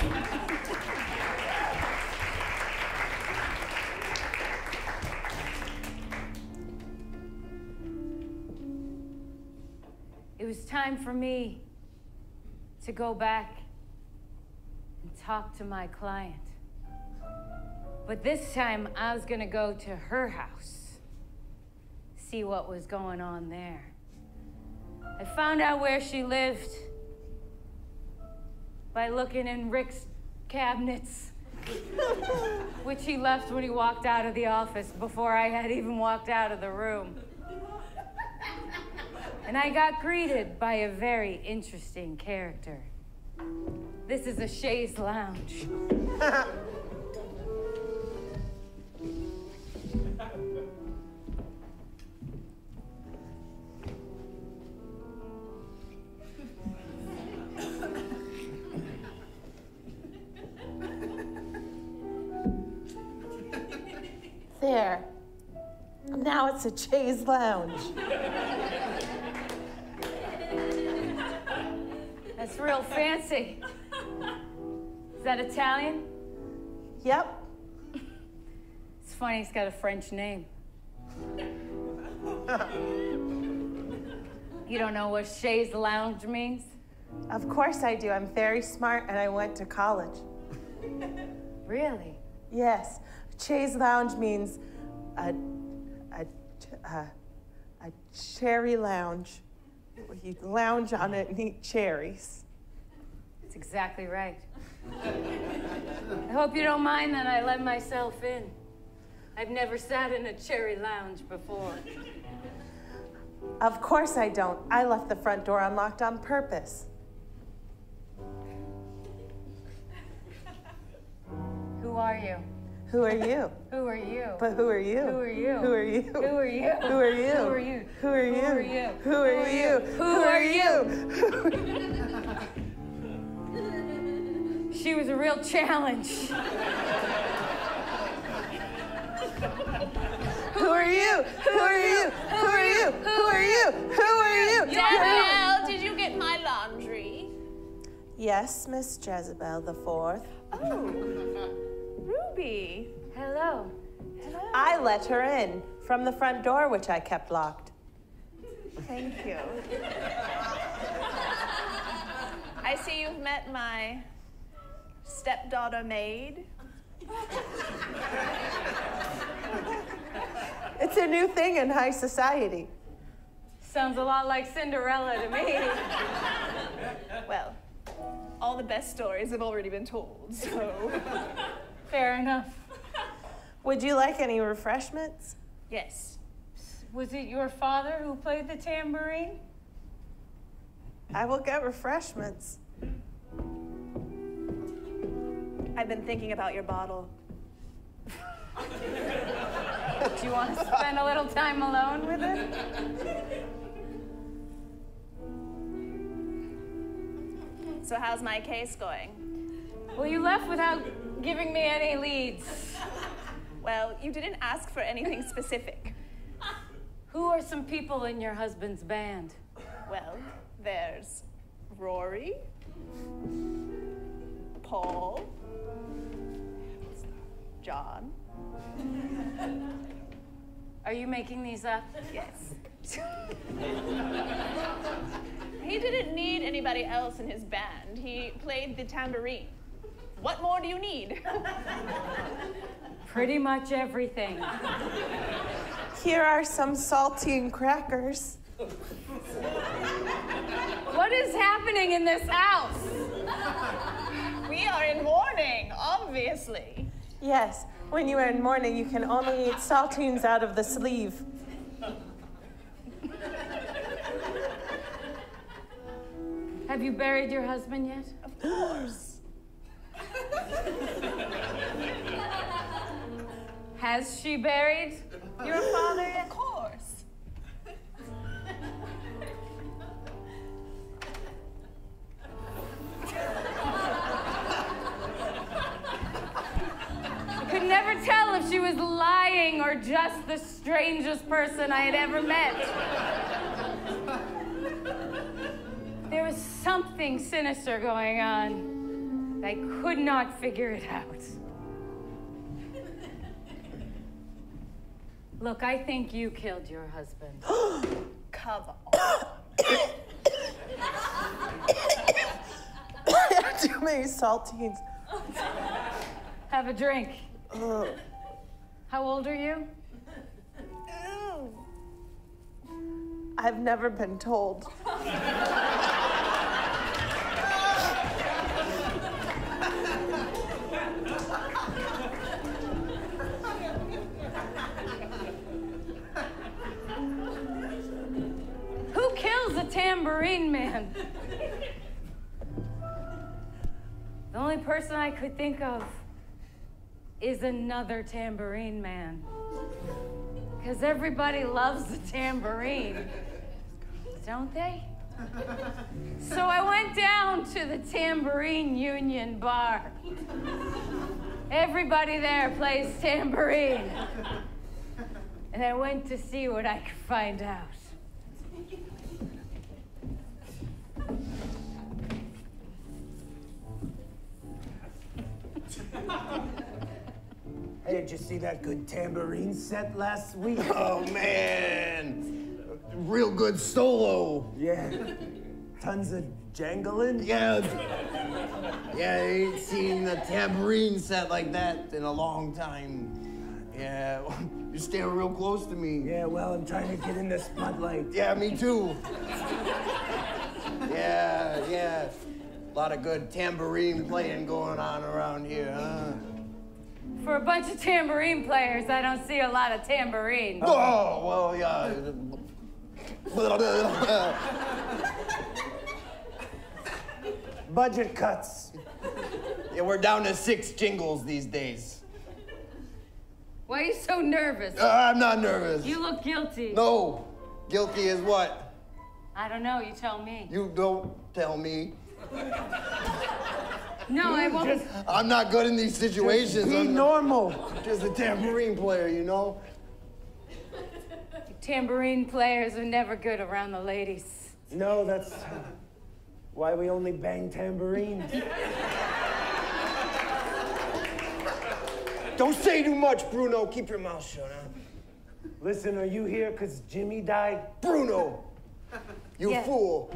It was time for me to go back and talk to my client. But this time, I was gonna go to her house, see what was going on there. I found out where she lived by looking in Rick's cabinets, which he left when he walked out of the office before I had even walked out of the room. And I got greeted by a very interesting character. This is a chaise lounge. There. Now it's a chaise lounge. That's real fancy. Is that Italian? Yep. It's funny, he's got a French name. You don't know what chaise lounge means? Of course I do. I'm very smart and I went to college. Really? Yes. Chaise lounge means a cherry lounge. You lounge on it and eat cherries. That's exactly right. I hope you don't mind that I let myself in. I've never sat in a cherry lounge before. Of course I don't. I left the front door unlocked on purpose. Who are you? Who are you? Who are you? But who are you? Who are you? Who are you? Who are you? Who are you? Who are you? Who are you? Who are you? Who are you? Who are you? She was a real challenge. Who are you? Who are you? Who are you? Who are you? Who are you? Jezebel, did you get my laundry? Yes, Miss Jezebel the Fourth. Oh, Ruby. Hello. Hello. I let her in from the front door, which I kept locked. Thank you. I see you've met my stepdaughter maid. It's a new thing in high society. Sounds a lot like Cinderella to me. Well, all the best stories have already been told, so. Fair enough. Would you like any refreshments? Yes. Was it your father who played the tambourine? I will get refreshments. I've been thinking about your bottle. Do you want to spend a little time alone with it? So how's my case going? Well, you left without giving me any leads. Well, you didn't ask for anything specific. Who are some people in your husband's band? Well, there's Rory, Paul, Jon. Are you making these up? Yes. He didn't need anybody else in his band. He played the tambourine. What more do you need? Pretty much everything. Here are some saltine crackers. What is happening in this house? We are in mourning, obviously. Yes, when you are in mourning, you can only eat saltines out of the sleeve. Have you buried your husband yet? Of course. Has she buried your father yet? Of course. I could never tell if she was lying or just the strangest person I had ever met. There was something sinister going on. I could not figure it out. Look, I think you killed your husband. Come on. Too many saltines. Have a drink. How old are you? I've never been told. Who kills a tambourine man? The only person I could think of is another tambourine man. Because everybody loves the tambourine, don't they? So I went down to the Tambourine Union bar. Everybody there plays tambourine. And I went to see what I could find out. Hey, did you see that good tambourine set last week? Oh, man. Real good solo. Yeah. Tons of jangling? Yeah. Yeah, I ain't seen a tambourine set like that in a long time. Yeah, you're staying real close to me. Yeah, well, I'm trying to get in the spotlight. Yeah, me too. Yeah. A lot of good tambourine playing going on around here, huh? For a bunch of tambourine players, I don't see a lot of tambourine. Oh, well, yeah. Budget cuts. Yeah, we're down to 6 jingles these days. Why are you so nervous? I'm not nervous. You look guilty. No. Guilty as what? I don't know, you tell me. You don't tell me. No, I won't. I'm not good in these situations. Be normal. Just a tambourine player, you know? Tambourine players are never good around the ladies. No, that's why we only bang tambourines. Don't say too much, Bruno. Keep your mouth shut, huh? Listen, are you here because Jimmy died? Bruno! You fool.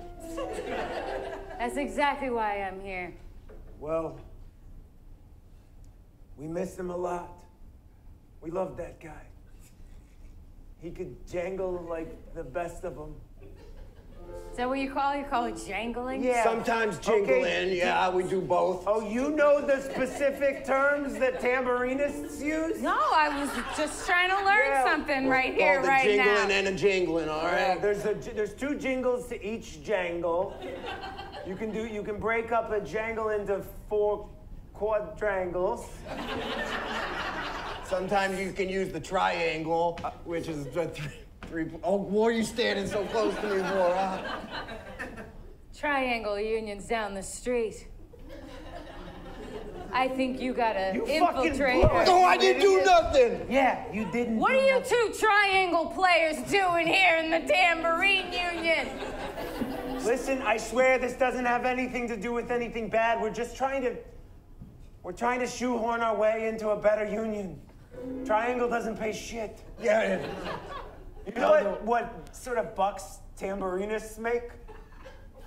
That's exactly why I'm here. Well, we miss him a lot. We love that guy. He could jangle like the best of them. Is that what you call it? You call it jangling? Yeah. Sometimes jingling, yeah, we do both. Oh, you know the specific terms that tambourinists use? No, I was just trying to learn something right here, right now. Jingling and a jingling, all right? There's 2 jingles to each jangle. You can break up a jangle into 4 quadrangles. Sometimes you can use the triangle, which is the 3. Oh, what are you standing so close to me for, huh? Triangle Union's down the street. I think you gotta infiltrate her. No, I didn't do nothing! Yeah, you didn't. What are you 2 triangle players doing here in the Tambourine Union? Listen, I swear this doesn't have anything to do with anything bad. We're We're trying to shoehorn our way into a better union. Triangle doesn't pay shit. Yeah. You know what sort of bucks tambourinists make?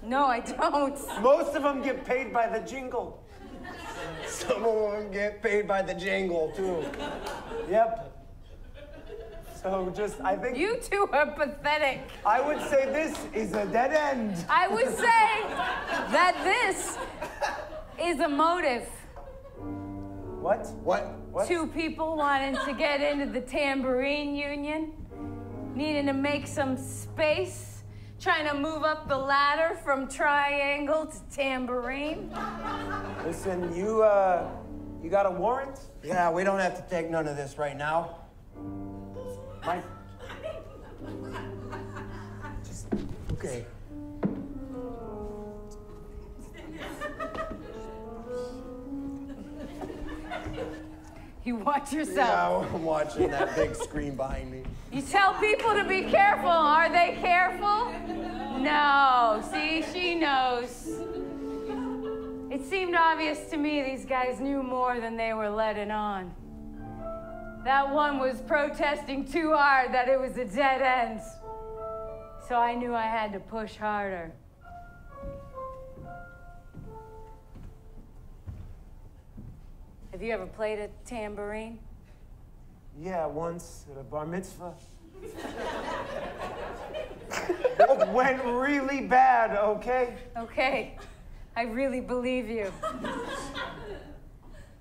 No, I don't. Most of them get paid by the jingle. Some of them get paid by the jingle, too. Yep. So I think... You two are pathetic. I would say this is a dead end. I would say that this is a motive. What? What? Two people wanting to get into the tambourine union, needing to make some space, trying to move up the ladder from triangle to tambourine. Listen, you got a warrant? Yeah, we don't have to take none of this right now. Okay. You watch yourself. Yeah, I'm watching that big screen behind me. You tell people to be careful. Are they careful? No. See, she knows. It seemed obvious to me these guys knew more than they were letting on. That one was protesting too hard that it was a dead end. So I knew I had to push harder. Have you ever played a tambourine? Yeah, once at a bar mitzvah. It went really bad, okay? Okay, I really believe you.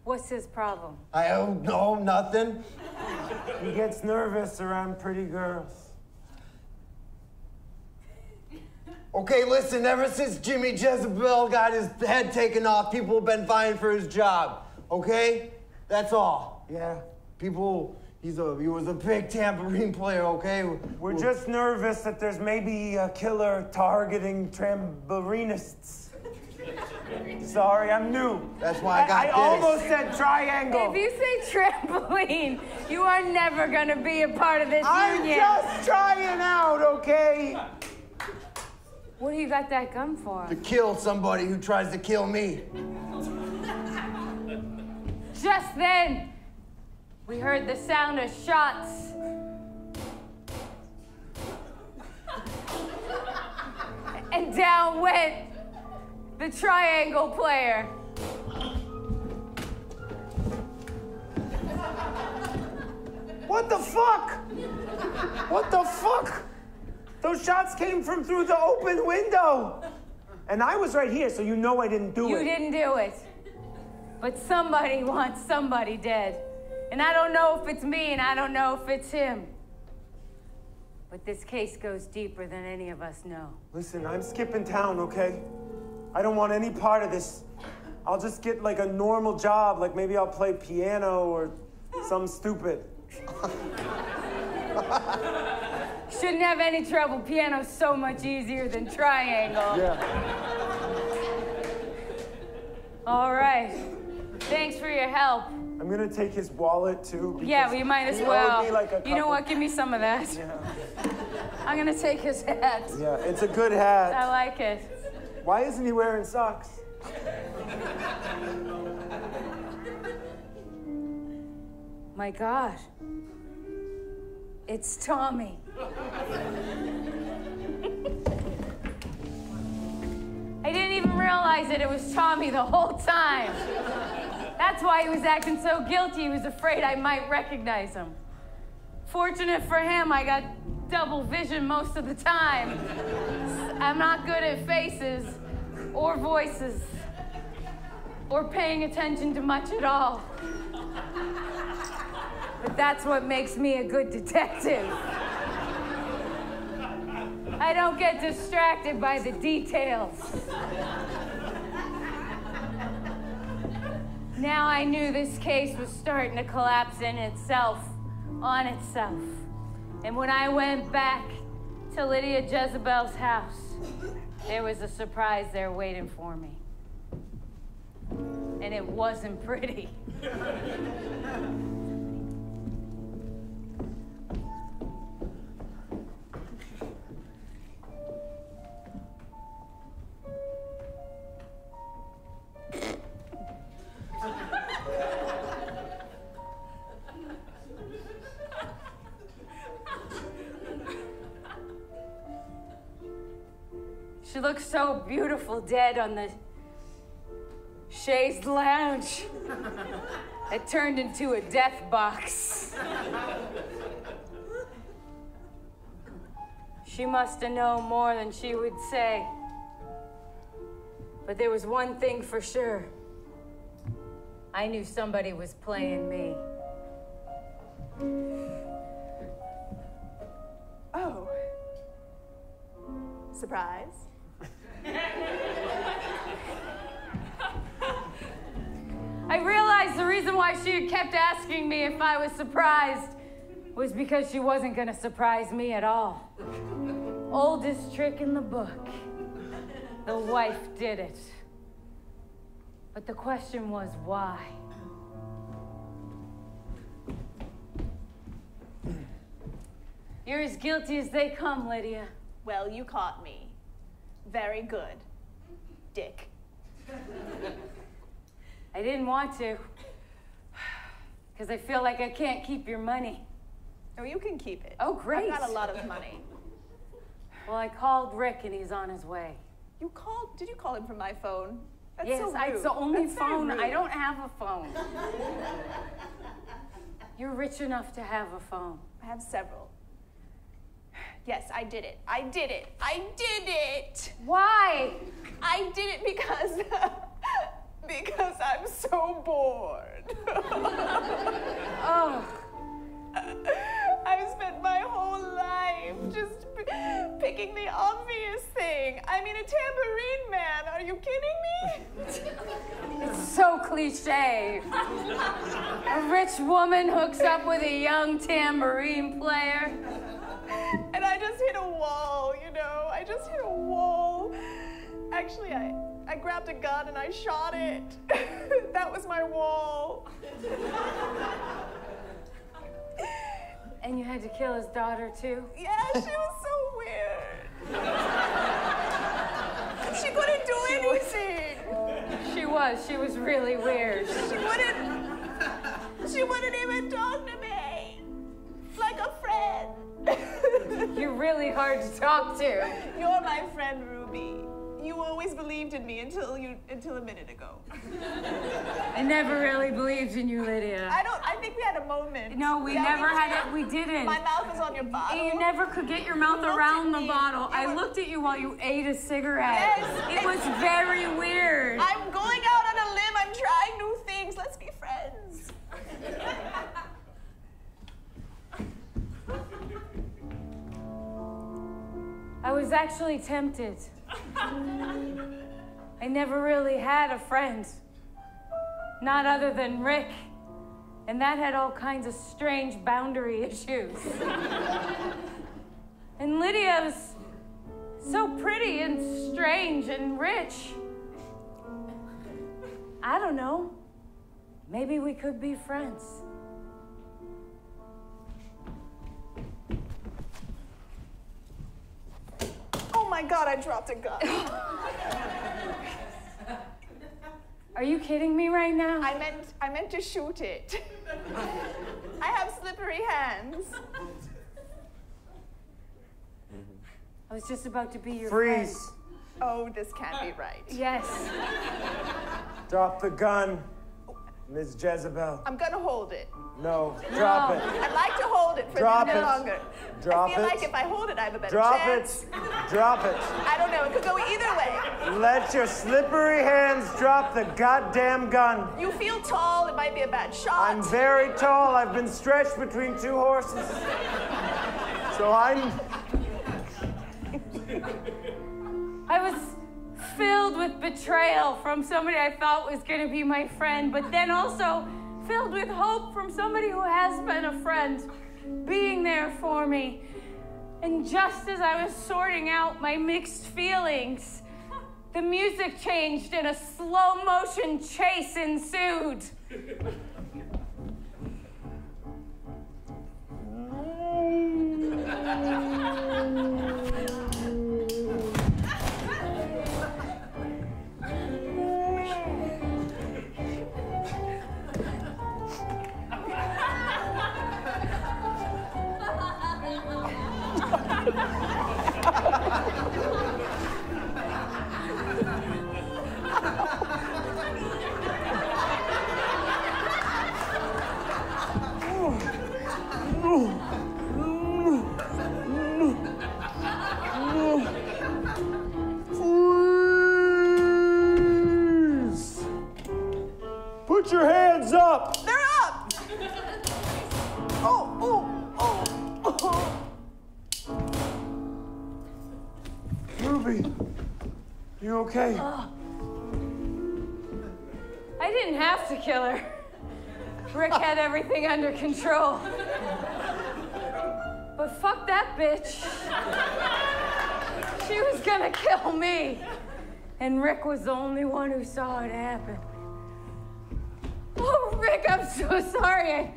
What's his problem? I don't know, nothing. He gets nervous around pretty girls. Okay, listen, ever since Jimmy Jezebel got his head taken off, people have been vying for his job. Okay? That's all. Yeah. He was a big tambourine player, okay? We're just nervous that there's maybe a killer targeting tambourinists. Sorry, I'm new. That's why I got this. I almost said triangle. If you say trampoline, you are never gonna be a part of this union. I'm just trying out, okay? What do you got that gun for? To kill somebody who tries to kill me. Just then, we heard the sound of shots. And down went the triangle player. What the fuck? What the fuck? Those shots came from through the open window. And I was right here, so you know I didn't do it. You didn't do it. But somebody wants somebody dead. And I don't know if it's me, and I don't know if it's him. But this case goes deeper than any of us know. Listen, I'm skipping town, okay? I don't want any part of this. I'll just get like a normal job, like maybe I'll play piano or something stupid. Shouldn't have any trouble. Piano's so much easier than triangle. Yeah. All right. Thanks for your help. I'm gonna take his wallet too. Yeah, well, you might as he well. owed me like a You know couple- what? Give me some of that. Yeah. I'm gonna take his hat. Yeah, it's a good hat. I like it. Why isn't he wearing socks? My God. It's Tommy. I didn't even realize that it was Tommy the whole time. That's why he was acting so guilty. He was afraid I might recognize him. Fortunate for him, I got double vision most of the time. I'm not good at faces or voices or paying attention to much at all. But that's what makes me a good detective. I don't get distracted by the details. Now I knew this case was starting to collapse in itself, on itself. And when I went back to Lydia Jezebel's house, there was a surprise there waiting for me. And it wasn't pretty. She looked so beautiful dead on the chaise lounge. It turned into a death box. She must have known more than she would say. But there was one thing for sure. I knew somebody was playing me. Oh. Surprise? I realized the reason why she had kept asking me if I was surprised was because she wasn't gonna surprise me at all. Oldest trick in the book. The wife did it. But the question was why? You're as guilty as they come, Lydia. Well, you caught me. Very good, Dick. I didn't want to, because I feel like I can't keep your money. Oh, you can keep it. Oh, great. I've got a lot of money. Well, I called Rick and he's on his way. You called? Did you call him from my phone? That's Yes, so rude. it's the only That's very phone. rude. I don't have a phone. You're rich enough to have a phone. I have several. Yes, I did it. I did it. I did it. Why? I did it because because I'm so bored. Oh. I've spent my whole life just picking the obvious thing. I mean, a tambourine man. Are you kidding me? It's so cliche. A rich woman hooks up with a young tambourine player. And I just hit a wall, you know? I just hit a wall. Actually, I grabbed a gun and I shot it. That was my wall. And you had to kill his daughter, too? Yeah, she was so weird. She couldn't do anything. She was really weird. She wouldn't even talk to me. Like a friend. You're really hard to talk to. You're my friend, Ruby. You always believed in me until a minute ago. I never really believed in you, Lydia. I think we had a moment. No, we never had it. We didn't. My mouth was on your bottle. You never could get your mouth around the bottle. I looked at you while you ate a cigarette. Yes. It was very weird. I'm going out on a limb. I'm trying new things. Let's be friends. I was actually tempted. I never really had a friend. Not other than Rick. And that had all kinds of strange boundary issues. And Lydia was so pretty and strange and rich. I don't know. Maybe we could be friends. Oh my God, I dropped a gun. Are you kidding me right now? I meant to shoot it. I have slippery hands. I was just about to be your Freeze. friend. Oh, this can't be right. Yes. Drop the gun, Ms. Jezebel. I'm gonna hold it. No, drop it. I'd like to hold it for a minute longer. Drop I feel it. like if I hold it, I have a better Drop chance. it. Drop it. I don't know. It could go either way. Let your slippery hands drop the goddamn gun. You feel tall. It might be a bad shot. I'm very tall. I've been stretched between two horses. So I'm... I was filled with betrayal from somebody I thought was going to be my friend, but then also filled with hope from somebody who has been a friend, being there for me. And just as I was sorting out my mixed feelings, the music changed and a slow motion chase ensued. Ruby, you okay? I didn't have to kill her. Rick had everything under control. But fuck that bitch. She was gonna kill me. And Rick was the only one who saw it happen. Oh, Rick, I'm so sorry. I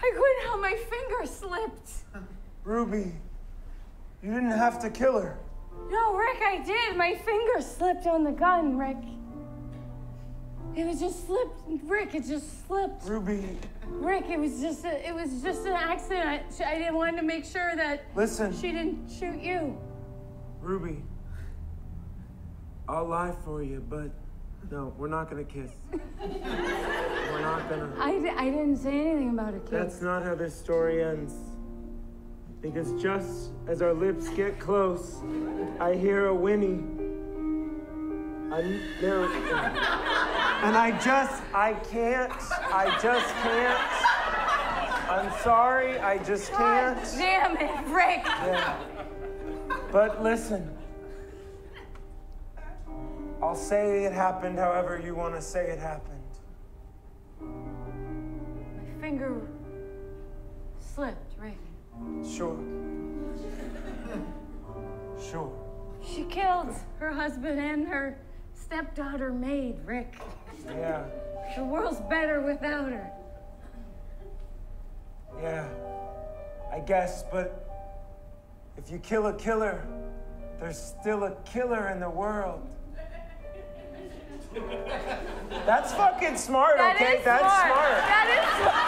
couldn't help, my finger slipped. Ruby, you didn't have to kill her. No, Rick, I did. My finger slipped on the gun, Rick. It was just slipped. Rick, it just slipped. Ruby. Rick, it was just an accident. I didn't want to make sure that she didn't shoot you. Ruby, I'll lie for you, but no, we're not gonna kiss. We're not gonna. I didn't say anything about a kiss. That's not how this story ends. Because just as our lips get close, I hear a whinny. And I just can't. I'm sorry, I just can't. God damn it, Rick. Yeah. But listen, I'll say it happened however you want to say it happened. My finger slipped, Rick. Sure. Sure. She killed her husband and her stepdaughter maid, Rick. Yeah. The world's better without her. Yeah. I guess, but if you kill a killer, there's still a killer in the world. That's fucking smart, okay? That's smart. That is smart.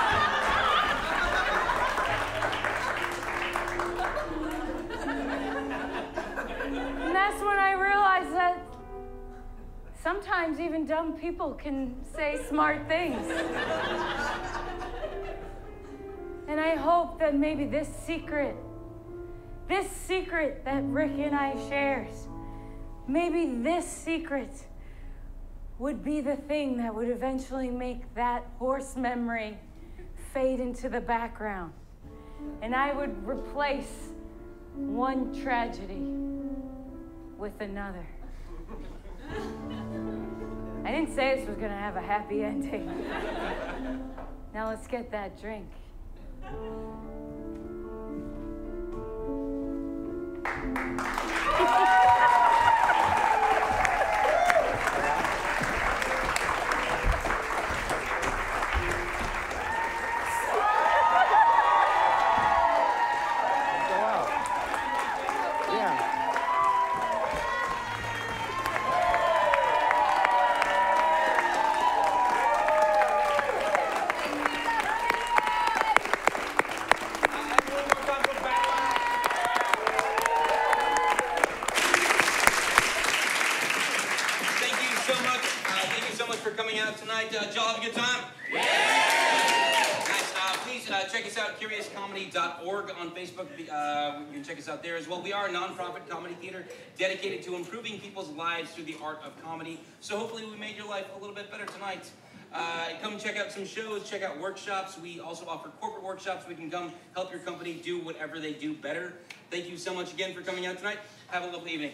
And that's when I realized that sometimes even dumb people can say smart things. And I hope that maybe this secret that Rick and I shares, maybe this secret would be the thing that would eventually make that horse memory fade into the background. And I would replace one tragedy with another. I didn't say this was gonna have a happy ending. Now let's get that drink. On Facebook, you can check us out there as well. We are a non-profit comedy theater dedicated to improving people's lives through the art of comedy. So hopefully we made your life a little bit better tonight. Come check out some shows, check out workshops. We also offer corporate workshops. We can come help your company do whatever they do better. Thank you so much again for coming out tonight. Have a lovely evening.